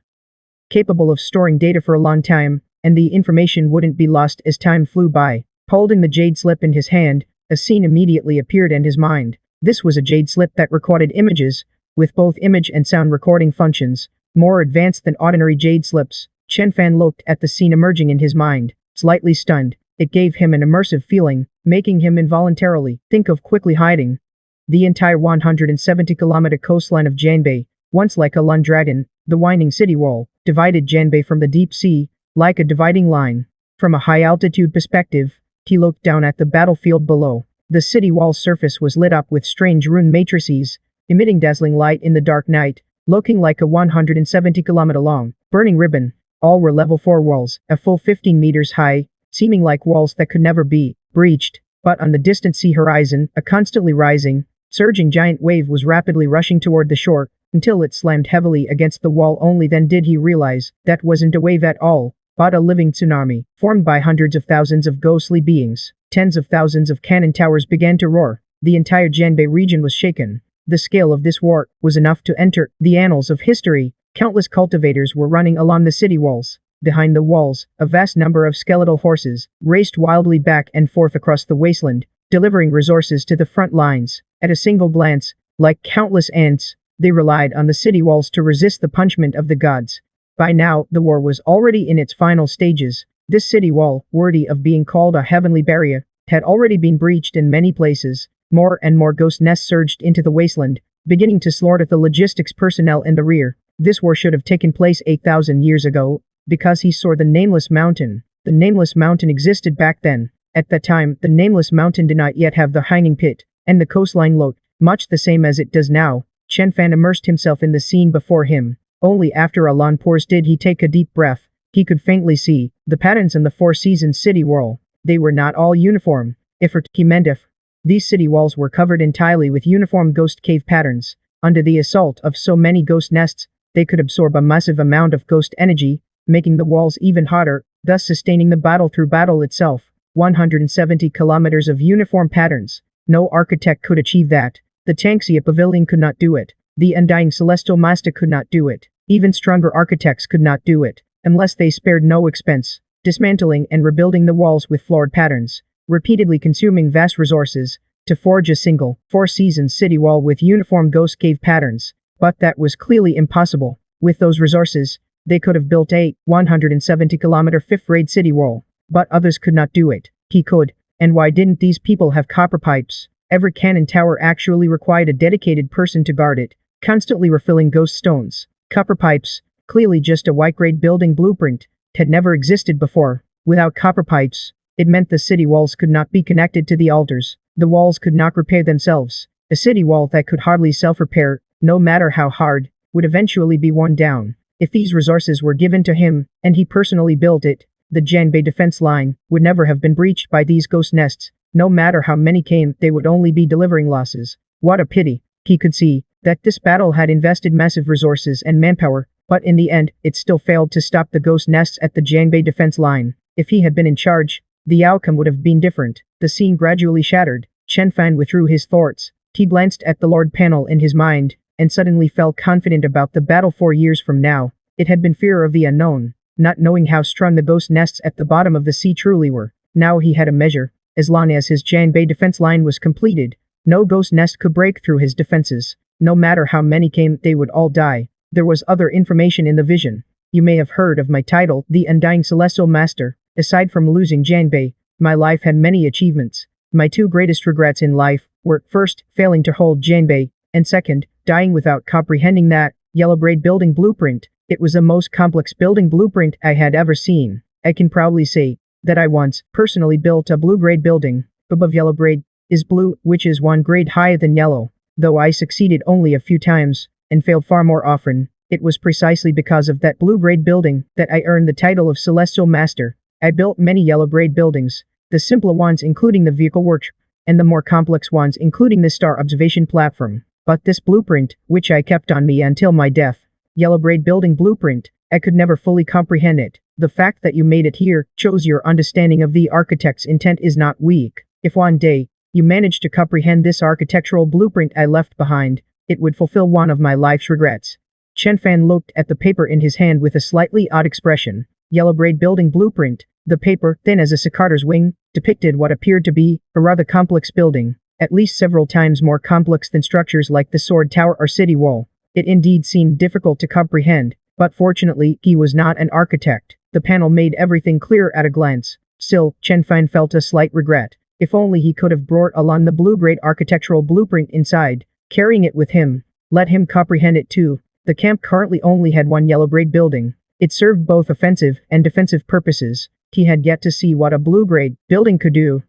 capable of storing data for a long time, and the information wouldn't be lost as time flew by. Holding the jade slip in his hand, a scene immediately appeared in his mind. This was a jade slip that recorded images, with both image and sound recording functions, more advanced than ordinary jade slips. Chen Fan looked at the scene emerging in his mind, slightly stunned. It gave him an immersive feeling, making him involuntarily think of quickly hiding. The entire 170-kilometer coastline of Janbei, once like a lung dragon, the winding city wall, divided Janbei from the deep sea, like a dividing line. From a high-altitude perspective, he looked down at the battlefield below. The city wall's surface was lit up with strange rune matrices, emitting dazzling light in the dark night, looking like a 170-kilometer-long, burning ribbon. All were level 4 walls, a full 15 meters high, seeming like walls that could never be breached. But on the distant sea horizon, a constantly rising, surging giant wave was rapidly rushing toward the shore, until it slammed heavily against the wall. Only then did he realize that wasn't a wave at all, but a living tsunami, formed by hundreds of thousands of ghostly beings. Tens of thousands of cannon towers began to roar. The entire Janbei region was shaken. The scale of this war was enough to enter the annals of history. Countless cultivators were running along the city walls. Behind the walls, a vast number of skeletal horses raced wildly back and forth across the wasteland, delivering resources to the front lines. At a single glance, like countless ants, they relied on the city walls to resist the punishment of the gods. By now, the war was already in its final stages. This city wall, worthy of being called a heavenly barrier, had already been breached in many places. More and more ghost nests surged into the wasteland, beginning to slaughter the logistics personnel in the rear. This war should have taken place 8,000 years ago, because he saw the Nameless Mountain. The Nameless Mountain existed back then. At that time, the Nameless Mountain did not yet have the hanging pit, and the coastline looked much the same as it does now. Chen Fan immersed himself in the scene before him. Only after a long pause did he take a deep breath. He could faintly see the patterns in the Four Seasons city wall. They were not all uniform. He meant if. These city walls were covered entirely with uniform ghost cave patterns. Under the assault of so many ghost nests, they could absorb a massive amount of ghost energy, making the walls even hotter, thus sustaining the battle through battle itself. 170 kilometers of uniform patterns. No architect could achieve that. The Xianxia Pavilion could not do it. The Undying Celestial Master could not do it. Even stronger architects could not do it, unless they spared no expense, dismantling and rebuilding the walls with floored patterns, repeatedly consuming vast resources, to forge a single, Four Seasons city wall with uniform ghost cave patterns. But that was clearly impossible. With those resources, they could have built a 170-kilometer fifth-grade city wall. But others could not do it. He could. And why didn't these people have copper pipes? Every cannon tower actually required a dedicated person to guard it, constantly refilling ghost stones. Copper pipes, clearly just a white-grade building blueprint, had never existed before. Without copper pipes, it meant the city walls could not be connected to the altars. The walls could not repair themselves. A city wall that could hardly self-repair, no matter how hard, would eventually be worn down. If these resources were given to him, and he personally built it, the Janbei defense line would never have been breached by these ghost nests. No matter how many came, they would only be delivering losses. What a pity. He could see that this battle had invested massive resources and manpower, but in the end, it still failed to stop the ghost nests at the Janbei defense line. If he had been in charge, the outcome would have been different. The scene gradually shattered. Chen Fan withdrew his thoughts. He glanced at the Lord panel in his mind, and suddenly felt confident about the battle 4 years from now. It had been fear of the unknown, not knowing how strong the ghost nests at the bottom of the sea truly were. Now he had a measure. As long as his Janbei defense line was completed, no ghost nest could break through his defenses. No matter how many came, they would all die. There was other information in the vision. You may have heard of my title, the Undying Celestial Master. Aside from losing Janbei, my life had many achievements. My 2 greatest regrets in life were, first, failing to hold Janbei, and second, dying without comprehending that yellow braid building blueprint. It was the most complex building blueprint I had ever seen. I can proudly say that I once personally built a blue-grade building. Above yellow grade is blue, which is 1 grade higher than yellow. Though I succeeded only a few times and failed far more often, it was precisely because of that blue-grade building that I earned the title of Celestial Master. I built many yellow-grade buildings, the simpler ones including the vehicle workshop, and the more complex ones including the star observation platform. But this blueprint, which I kept on me until my death, yellow braid building blueprint, I could never fully comprehend it. The fact that you made it here shows your understanding of the architect's intent is not weak. If one day, you managed to comprehend this architectural blueprint I left behind, it would fulfill one of my life's regrets. Chen Fan looked at the paper in his hand with a slightly odd expression. Yellow braid building blueprint. The paper, thin as a cicadar's wing, depicted what appeared to be a rather complex building, at least several times more complex than structures like the sword tower or city wall. It indeed seemed difficult to comprehend, but fortunately, he was not an architect. The panel made everything clear at a glance. Still, Chen Fan felt a slight regret. If only he could have brought along the blue-grade architectural blueprint inside, carrying it with him. Let him comprehend it too. The camp currently only had 1 yellow braid building. It served both offensive and defensive purposes. He had yet to see what a blue-grade building could do.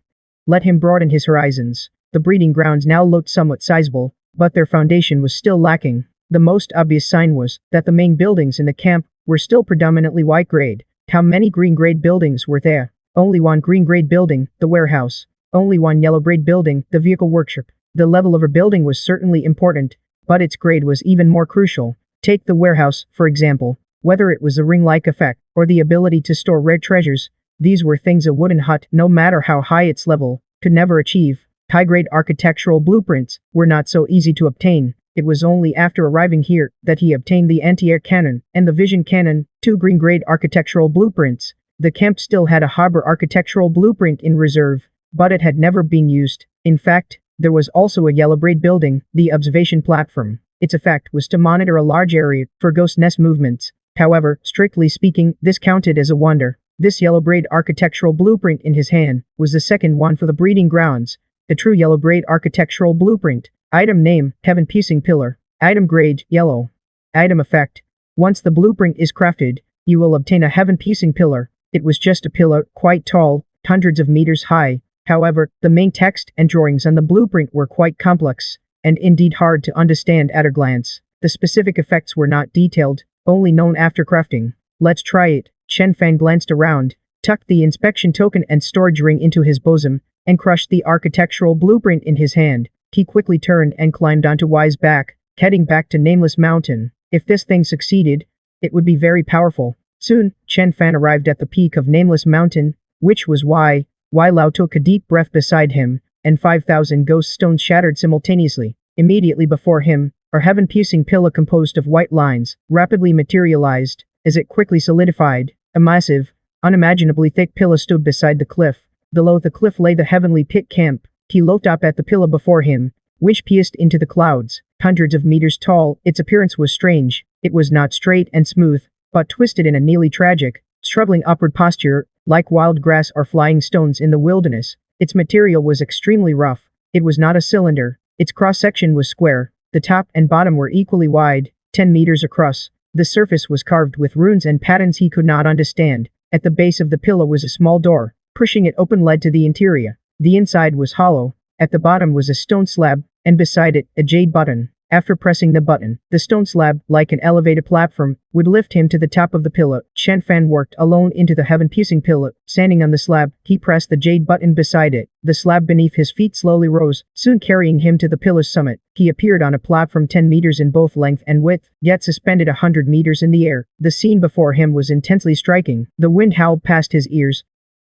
Let him broaden his horizons. The breeding grounds now looked somewhat sizable, but their foundation was still lacking. The most obvious sign was that the main buildings in the camp were still predominantly white-grade. How many green-grade buildings were there? Only one green-grade building, the warehouse. Only one yellow-grade building, the vehicle workshop. The level of a building was certainly important, but its grade was even more crucial. Take the warehouse, for example. Whether it was the ring-like effect, or the ability to store rare treasures, these were things a wooden hut, no matter how high its level, could never achieve. High-grade architectural blueprints were not so easy to obtain. It was only after arriving here that he obtained the anti-air cannon and the vision cannon, two green-grade architectural blueprints. The camp still had a harbor architectural blueprint in reserve, but it had never been used. In fact, there was also a yellow-grade building, the observation platform. Its effect was to monitor a large area for ghost nest movements. However, strictly speaking, this counted as a wonder. This yellow-grade architectural blueprint in his hand was the second one for the breeding grounds. The true yellow-grade architectural blueprint. Item name, heaven-piercing pillar. Item grade, yellow. Item effect. Once the blueprint is crafted, you will obtain a heaven-piercing pillar. It was just a pillar, quite tall, hundreds of meters high. However, the main text and drawings on the blueprint were quite complex, and indeed hard to understand at a glance. The specific effects were not detailed, only known after crafting. Let's try it. Chen Fan glanced around, tucked the inspection token and storage ring into his bosom, and crushed the architectural blueprint in his hand. He quickly turned and climbed onto Y's back, heading back to Nameless Mountain. If this thing succeeded, it would be very powerful. Soon, Chen Fan arrived at the peak of Nameless Mountain, which was Y. Y Lao took a deep breath beside him, and 5,000 ghost stones shattered simultaneously. Immediately before him, a heaven-piercing pillar composed of white lines rapidly materialized. As it quickly solidified, a massive, unimaginably thick pillar stood beside the cliff. Below the cliff lay the heavenly pit camp. He looked up at the pillar before him, which pierced into the clouds, hundreds of meters tall. Its appearance was strange. It was not straight and smooth, but twisted in a nearly tragic, struggling upward posture, like wild grass or flying stones in the wilderness. Its material was extremely rough. It was not a cylinder. Its cross-section was square. The top and bottom were equally wide, 10 meters across. The surface was carved with runes and patterns he could not understand. At the base of the pillar was a small door. Pushing it open led to the interior. The inside was hollow. At the bottom was a stone slab, and beside it, a jade button. After pressing the button, the stone slab, like an elevated platform, would lift him to the top of the pillar. Chen Fan worked alone into the heaven-piercing pillar. Standing on the slab, he pressed the jade button beside it. The slab beneath his feet slowly rose, soon carrying him to the pillar's summit. He appeared on a platform 10 meters in both length and width, yet suspended 100 meters in the air. The scene before him was intensely striking. The wind howled past his ears.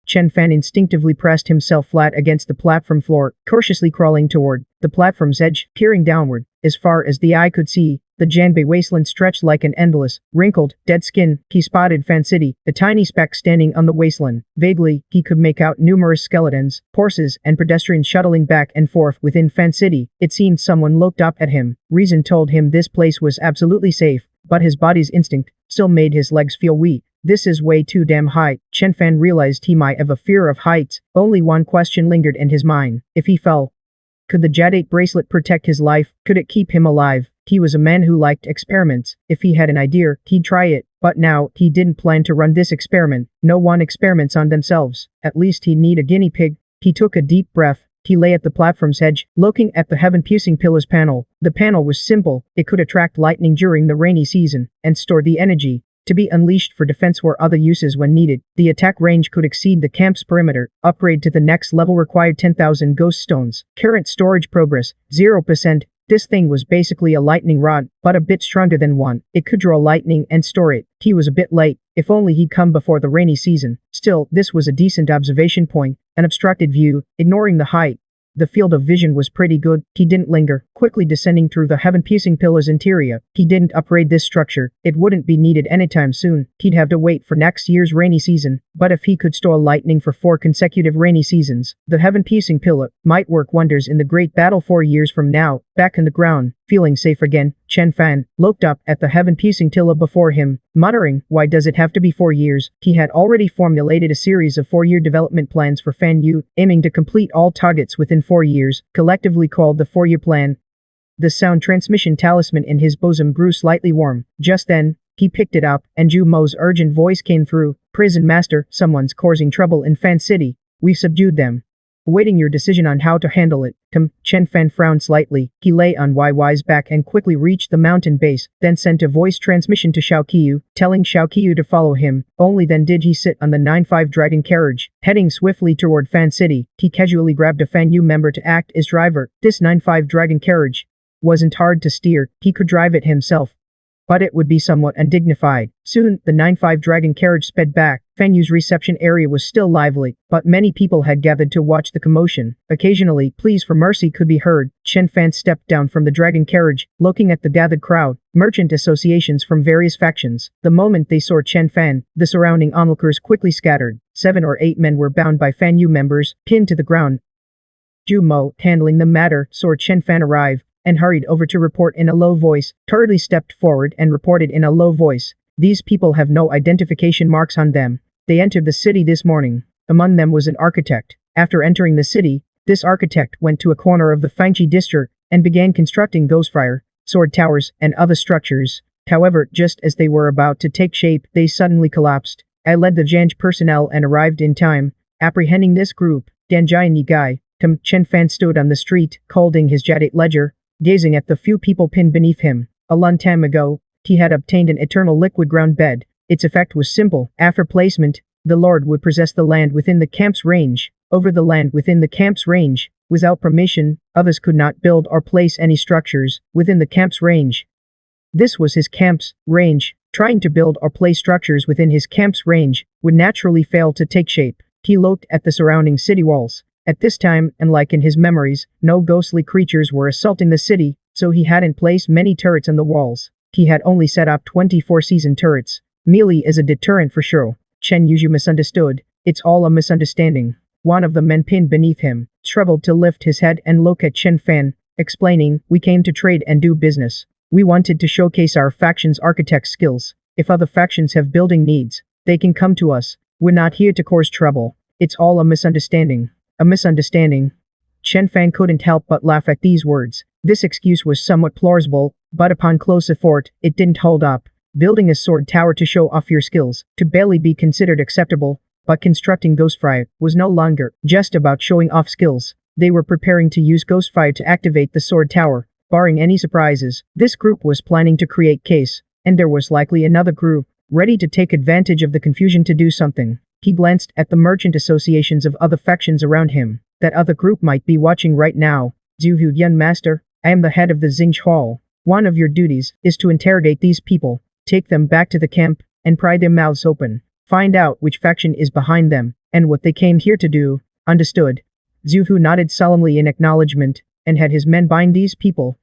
Chen Fan instinctively pressed himself flat against the platform floor, cautiously crawling toward the platform's edge, peering downward. As far as the eye could see, the Janbei wasteland stretched like an endless, wrinkled, dead skin. He spotted Fan City, a tiny speck standing on the wasteland. Vaguely, he could make out numerous skeletons, horses, and pedestrians shuttling back and forth within Fan City. It seemed someone looked up at him. Reason told him this place was absolutely safe, but his body's instinct still made his legs feel weak. This is way too damn high. Chen Fan realized he might have a fear of heights. Only one question lingered in his mind. If he fell, could the Jadate bracelet protect his life? Could it keep him alive? He was a man who liked experiments. If he had an idea, he'd try it. But now, he didn't plan to run this experiment. No one experiments on themselves. At least he'd need a guinea pig. He took a deep breath. He lay at the platform's edge, looking at the heaven-piercing pillar's panel. The panel was simple. It could attract lightning during the rainy season, and store the energy to be unleashed for defense or other uses when needed. The attack range could exceed the camp's perimeter. Upgrade to the next level required 10,000 ghost stones. Current storage progress, 0%. This thing was basically a lightning rod, but a bit stronger than one. It could draw lightning and store it. He was a bit late. If only he'd come before the rainy season. Still, this was a decent observation point, an obstructed view, ignoring the height. The field of vision was pretty good. He didn't linger, quickly descending through the heaven-piercing pillar's interior. He didn't upgrade this structure. It wouldn't be needed anytime soon. He'd have to wait for next year's rainy season. But if he could store lightning for 4 consecutive rainy seasons, the heaven-piercing pillar might work wonders in the great battle 4 years from now. Back in the ground, feeling safe again, Chen Fan looked up at the heaven-piercing pillar before him, muttering, "Why does it have to be 4 years?" He had already formulated a series of 4-year development plans for Fan Yu, aiming to complete all targets within 4 years, collectively called the 4-year plan. The sound transmission talisman in his bosom grew slightly warm. Just then, He picked it up, and Zhu Mo's urgent voice came through. Prison master, someone's causing trouble in Fan City. We've subdued them. Awaiting your decision on how to handle it. Chen Fan frowned slightly. He lay on YY's back and quickly reached the mountain base, then sent a voice transmission to Xiao Qiyu, telling Xiao Qiyu to follow him. Only then did he sit on the 9-5 dragon carriage. Heading swiftly toward Fan City, he casually grabbed a Fan Yu member to act as driver. This 9-5 dragon carriage wasn't hard to steer. He could drive it himself, but it would be somewhat undignified. Soon, the 9-5 dragon carriage sped back. Fan Yu's reception area was still lively, but many people had gathered to watch the commotion. Occasionally, pleas for mercy could be heard. Chen Fan stepped down from the dragon carriage, looking at the gathered crowd, merchant associations from various factions. The moment they saw Chen Fan, the surrounding onlookers quickly scattered. 7 or 8 men were bound by Fan Yu members, pinned to the ground. Zhu Mo, handling the matter, saw Chen Fan arrive, and hurried over to report in a low voice. Hurriedly stepped forward and reported in a low voice. These people have no identification marks on them. They entered the city this morning. Among them was an architect. After entering the city, this architect went to a corner of the Fangchi district and began constructing ghostfire, sword towers, and other structures. However, just as they were about to take shape, they suddenly collapsed. I led the Zhanj personnel and arrived in time. Apprehending this group, Danjai Nigai, Chen Fan stood on the street, holding his jadate ledger, gazing at the few people pinned beneath him. A long time ago, he had obtained an eternal liquid ground bed. Its effect was simple. After placement, the Lord would possess the land within the camp's range. Over the land within the camp's range, without permission, others could not build or place any structures within the camp's range. This was his camp's range. Trying to build or place structures within his camp's range would naturally fail to take shape. He looked at the surrounding city walls. At this time, unlike in his memories, no ghostly creatures were assaulting the city, so he hadn't placed many turrets on the walls. He had only set up 24 season turrets, merely as a deterrent for show. Chen Yuzhu misunderstood. It's all a misunderstanding. One of the men pinned beneath him struggled to lift his head and look at Chen Fan, explaining, "We came to trade and do business. We wanted to showcase our faction's architect skills. If other factions have building needs, they can come to us. We're not here to cause trouble. It's all a misunderstanding." A misunderstanding? Chen Fan couldn't help but laugh at these words. This excuse was somewhat plausible, but upon closer thought, it didn't hold up. Building a sword tower to show off your skills could barely be considered acceptable, but constructing Ghostfire was no longer just about showing off skills. They were preparing to use Ghostfire to activate the sword tower. Barring any surprises, this group was planning to create chaos, and there was likely another group ready to take advantage of the confusion to do something. He glanced at the merchant associations of other factions around him. That other group might be watching right now. Zuhu Yun Master, I am the head of the Xingj Hall. One of your duties is to interrogate these people, take them back to the camp, and pry their mouths open. Find out which faction is behind them, and what they came here to do. Understood. Zuhu nodded solemnly in acknowledgement, and had his men bind these people,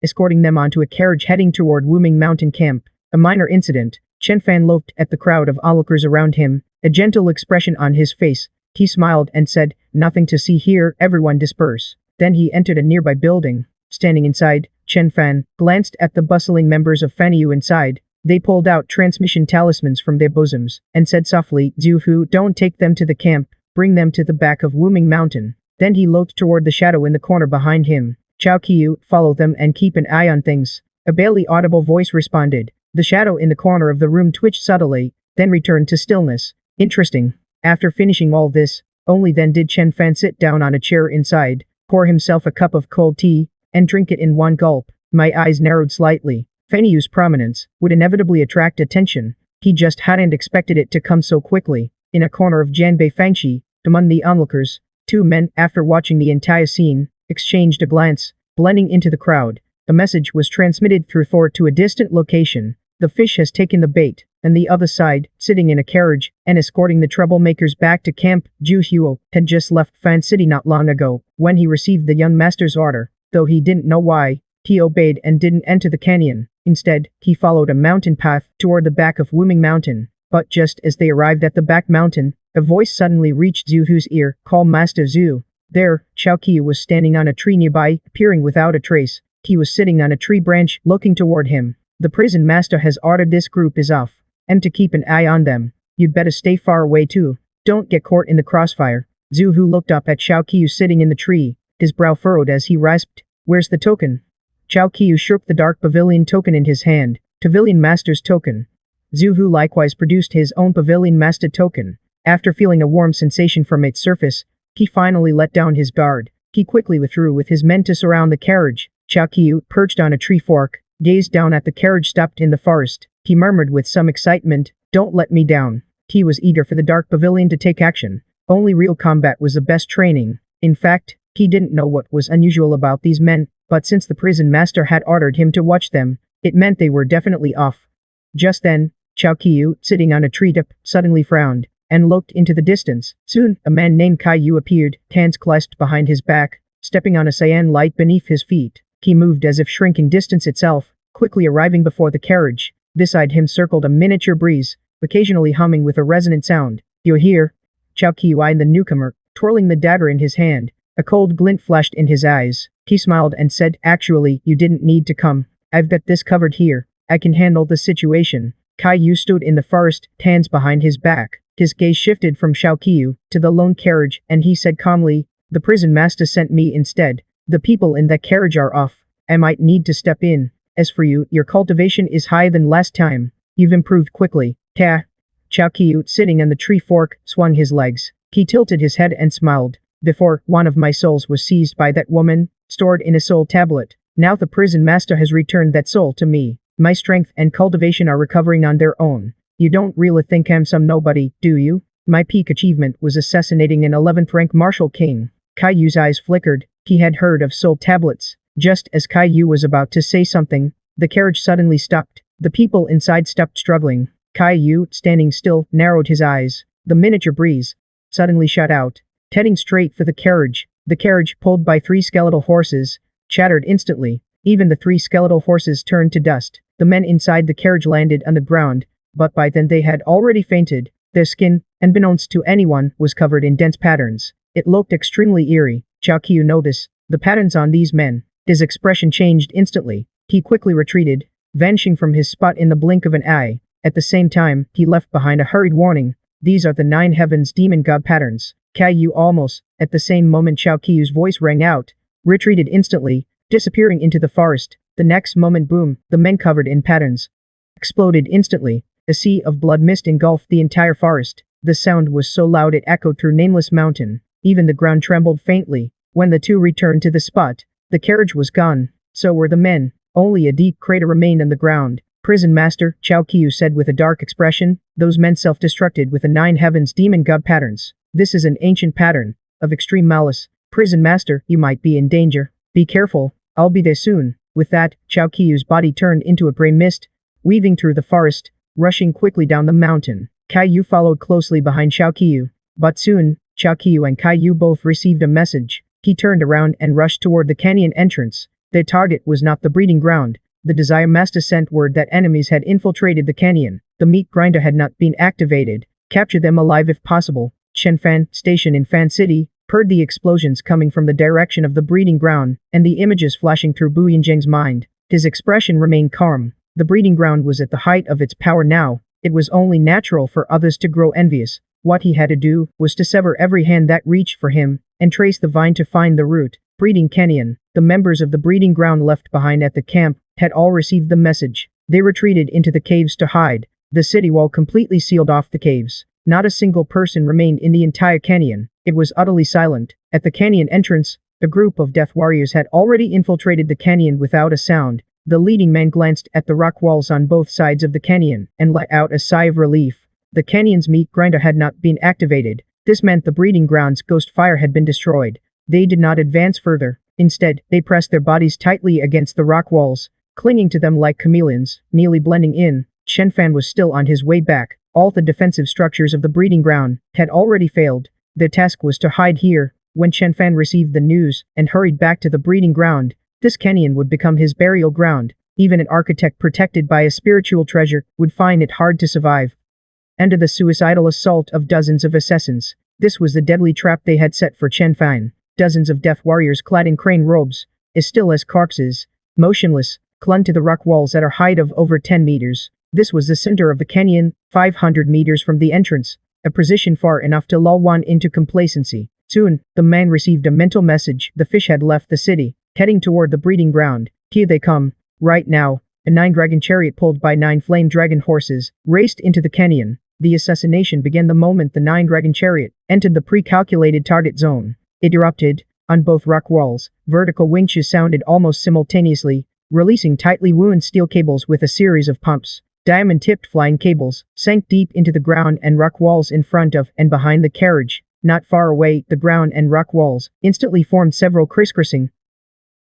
escorting them onto a carriage heading toward Wuming Mountain Camp. A minor incident. Chen Fan looked at the crowd of onlookers around him, a gentle expression on his face. He smiled and said, "Nothing to see here, everyone disperse." Then he entered a nearby building. Standing inside, Chen Fan glanced at the bustling members of Fanyu inside. They pulled out transmission talismans from their bosoms, and said softly, "Zuhu, don't take them to the camp, bring them to the back of Wuming Mountain." Then he looked toward the shadow in the corner behind him. "Chao Qiyu, follow them and keep an eye on things." A barely audible voice responded. The shadow in the corner of the room twitched subtly, then returned to stillness. Interesting. After finishing all this, only then did Chen Fan sit down on a chair inside, pour himself a cup of cold tea, and drink it in one gulp. My eyes narrowed slightly. Feniyu's prominence would inevitably attract attention. He just hadn't expected it to come so quickly. In a corner of Janbei Fangxi, among the onlookers, two men, after watching the entire scene, exchanged a glance, blending into the crowd. The message was transmitted through thought to a distant location. The fish has taken the bait, and the other side, sitting in a carriage, and escorting the troublemakers back to camp. Zhu Huo had just left Fan City not long ago, when he received the young master's order. Though he didn't know why, he obeyed and didn't enter the canyon. Instead, he followed a mountain path toward the back of Wuming Mountain. But just as they arrived at the back mountain, a voice suddenly reached Zhu Hu's ear. "Call Master Zhu." There, Chao Qiyu was standing on a tree nearby, appearing without a trace. He was sitting on a tree branch, looking toward him. "The prison master has ordered this group is off, and to keep an eye on them. You'd better stay far away too. Don't get caught in the crossfire." Zhu Hu looked up at Chao Qiyu sitting in the tree, his brow furrowed as he rasped, "Where's the token?" Chao Qiyu shook the dark pavilion token in his hand. "Pavilion master's token. Zhu Hu likewise produced his own pavilion Master token. After feeling a warm sensation from its surface, he finally let down his guard. He quickly withdrew with his men to surround the carriage. Chao Qiu, perched on a tree fork, gazed down at the carriage stopped in the forest. He murmured with some excitement, "Don't let me down." He was eager for the dark pavilion to take action. Only real combat was the best training. In fact, he didn't know what was unusual about these men, but since the prison master had ordered him to watch them, it meant they were definitely off. Just then, Chao Qiu, sitting on a tree tip, suddenly frowned and looked into the distance. Soon, a man named Kai Yu appeared, hands clasped behind his back, stepping on a cyan light beneath his feet. He moved as if shrinking distance itself, quickly arriving before the carriage. Beside him circled a miniature breeze, occasionally humming with a resonant sound. "You're here?" Chao Qiu eyed the newcomer, twirling the dagger in his hand. A cold glint flashed in his eyes. He smiled and said, "Actually, you didn't need to come. I've got this covered here. I can handle the situation." Kai Yu stood in the forest, hands behind his back. His gaze shifted from Chao Qiu to the lone carriage, and he said calmly, "The prison master sent me instead. The people in that carriage are off. I might need to step in. As for you, your cultivation is higher than last time. You've improved quickly." Ta. Chao Qiu, sitting on the tree fork, swung his legs. He tilted his head and smiled. "Before, one of my souls was seized by that woman, stored in a soul tablet. Now the prison master has returned that soul to me. My strength and cultivation are recovering on their own. You don't really think I'm some nobody, do you? My peak achievement was assassinating an 11th rank martial king." Kai Yu's eyes flickered. He had heard of soul tablets. Just as Kai Yu was about to say something, the carriage suddenly stopped. The people inside stopped struggling. Kai Yu, standing still, narrowed his eyes. The miniature breeze suddenly shot out, heading straight for the carriage. The carriage, pulled by 3 skeletal horses, chattered instantly. Even the 3 skeletal horses turned to dust. The men inside the carriage landed on the ground, but by then they had already fainted. Their skin, unbeknownst to anyone, was covered in dense patterns. It looked extremely eerie. Chao Qiu noticed the patterns on these men. His expression changed instantly. He quickly retreated, vanishing from his spot in the blink of an eye. At the same time, he left behind a hurried warning. "These are the 9 heavens demon god patterns." Kai Yu almost, at the same moment Chao Qiu's voice rang out, retreated instantly, disappearing into the forest. The next moment, boom, the men covered in patterns exploded instantly. A sea of blood mist engulfed the entire forest. The sound was so loud it echoed through Nameless Mountain. Even the ground trembled faintly. When the two returned to the spot, the carriage was gone. So were the men. Only a deep crater remained on the ground. "Prison master," Chao Qiu said with a dark expression, "those men self-destructed with the 9 heavens demon god patterns. This is an ancient pattern of extreme malice. Prison master, you might be in danger. Be careful. I'll be there soon." With that, Chao Qiu's body turned into a gray mist, weaving through the forest, rushing quickly down the mountain. Kai Yu followed closely behind Chao Qiu. But soon, Chao Qiu and Kai Yu both received a message. He turned around and rushed toward the canyon entrance. Their target was not the breeding ground. The Desire Master sent word that enemies had infiltrated the canyon. The meat grinder had not been activated. Capture them alive if possible. Shen Fan, stationed in Fan City, heard the explosions coming from the direction of the breeding ground, and the images flashing through Bu Yinzheng's mind. His expression remained calm. The breeding ground was at the height of its power now. It was only natural for others to grow envious. What he had to do was to sever every hand that reached for him, and trace the vine to find the root. Breeding Canyon. The members of the breeding ground left behind at the camp had all received the message. They retreated into the caves to hide. The city wall completely sealed off the caves. Not a single person remained in the entire canyon. It was utterly silent. At the canyon entrance, a group of death warriors had already infiltrated the canyon without a sound. The leading man glanced at the rock walls on both sides of the canyon and let out a sigh of relief. The canyon's meat grinder had not been activated. This meant the breeding ground's ghost fire had been destroyed. They did not advance further. Instead, they pressed their bodies tightly against the rock walls, clinging to them like chameleons, nearly blending in. Shen Fan was still on his way back. All the defensive structures of the breeding ground had already failed. Their task was to hide here. When Shen Fan received the news and hurried back to the breeding ground, this canyon would become his burial ground. Even an architect protected by a spiritual treasure would find it hard to survive. Under the suicidal assault of dozens of assassins, this was the deadly trap they had set for Chen Fan. Dozens of death warriors clad in crane robes, as still as corpses, motionless, clung to the rock walls at a height of over 10 meters. This was the center of the canyon, 500 meters from the entrance, a position far enough to lull one into complacency. Soon, the man received a mental message. The fish had left the city, heading toward the breeding ground. "Here they come." Right now, A 9-dragon chariot pulled by 9 flame dragon horses raced into the canyon. The assassination began the moment the 9-dragon chariot entered the pre-calculated target zone. It erupted. On both rock walls, vertical wuxia sounded almost simultaneously, releasing tightly wound steel cables with a series of pumps. Diamond-tipped flying cables sank deep into the ground and rock walls in front of and behind the carriage. Not far away, the ground and rock walls instantly formed several crisscrossing,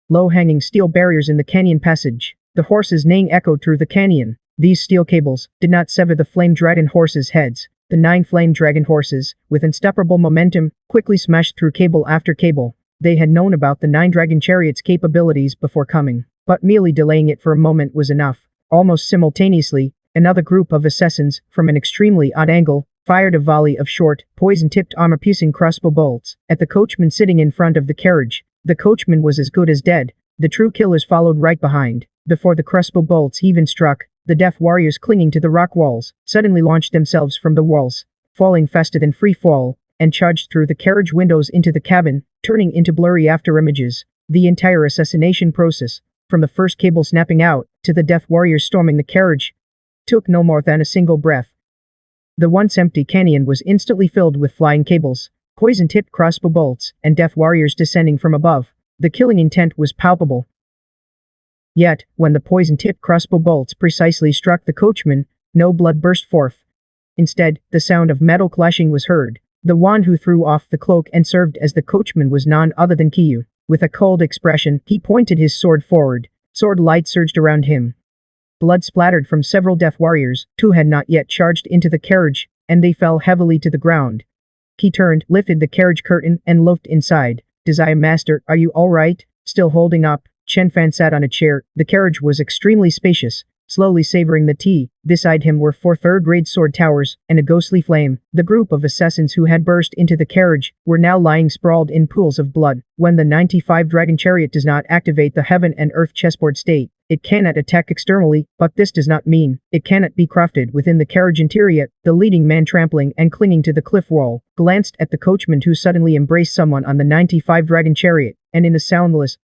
low-hanging steel barriers in the canyon passage. The horses' neighing echoed through the canyon. These steel cables did not sever the flame dragon horses' heads. The 9 flame dragon horses, with unstoppable momentum, quickly smashed through cable after cable. They had known about the 9-dragon chariot's capabilities before coming, but merely delaying it for a moment was enough. Almost simultaneously, another group of assassins, from an extremely odd angle, fired a volley of short, poison-tipped armor-piercing crossbow bolts at the coachman sitting in front of the carriage. The coachman was as good as dead. The true killers followed right behind. Before the crossbow bolts even struck, the deaf warriors clinging to the rock walls suddenly launched themselves from the walls, falling faster than free fall, and charged through the carriage windows into the cabin, turning into blurry afterimages. The entire assassination process, from the first cable snapping out to the deaf warriors storming the carriage, took no more than a single breath. The once empty canyon was instantly filled with flying cables, poison-tipped crossbow bolts, and deaf warriors descending from above. The killing intent was palpable. Yet, when the poison-tipped crossbow bolts precisely struck the coachman, no blood burst forth. Instead, the sound of metal clashing was heard. The one who threw off the cloak and served as the coachman was none other than Kiyu. With a cold expression, he pointed his sword forward. Sword light surged around him. Blood splattered from several deaf warriors. 2 had not yet charged into the carriage, and they fell heavily to the ground. He turned, lifted the carriage curtain, and looked inside. Desire Master, are you all right? Still holding up? Chen Fan sat on a chair. The carriage was extremely spacious. Slowly savoring the tea, beside him were 4 third-grade sword towers and a ghostly flame. The group of assassins who had burst into the carriage were now lying sprawled in pools of blood. When the 95-dragon chariot does not activate the heaven and earth chessboard state, it cannot attack externally, but this does not mean it cannot be crafted within the carriage interior. The leading man, trampling and clinging to the cliff wall, glanced at the coachman who suddenly embraced someone on the 95-dragon chariot, and in a soundless,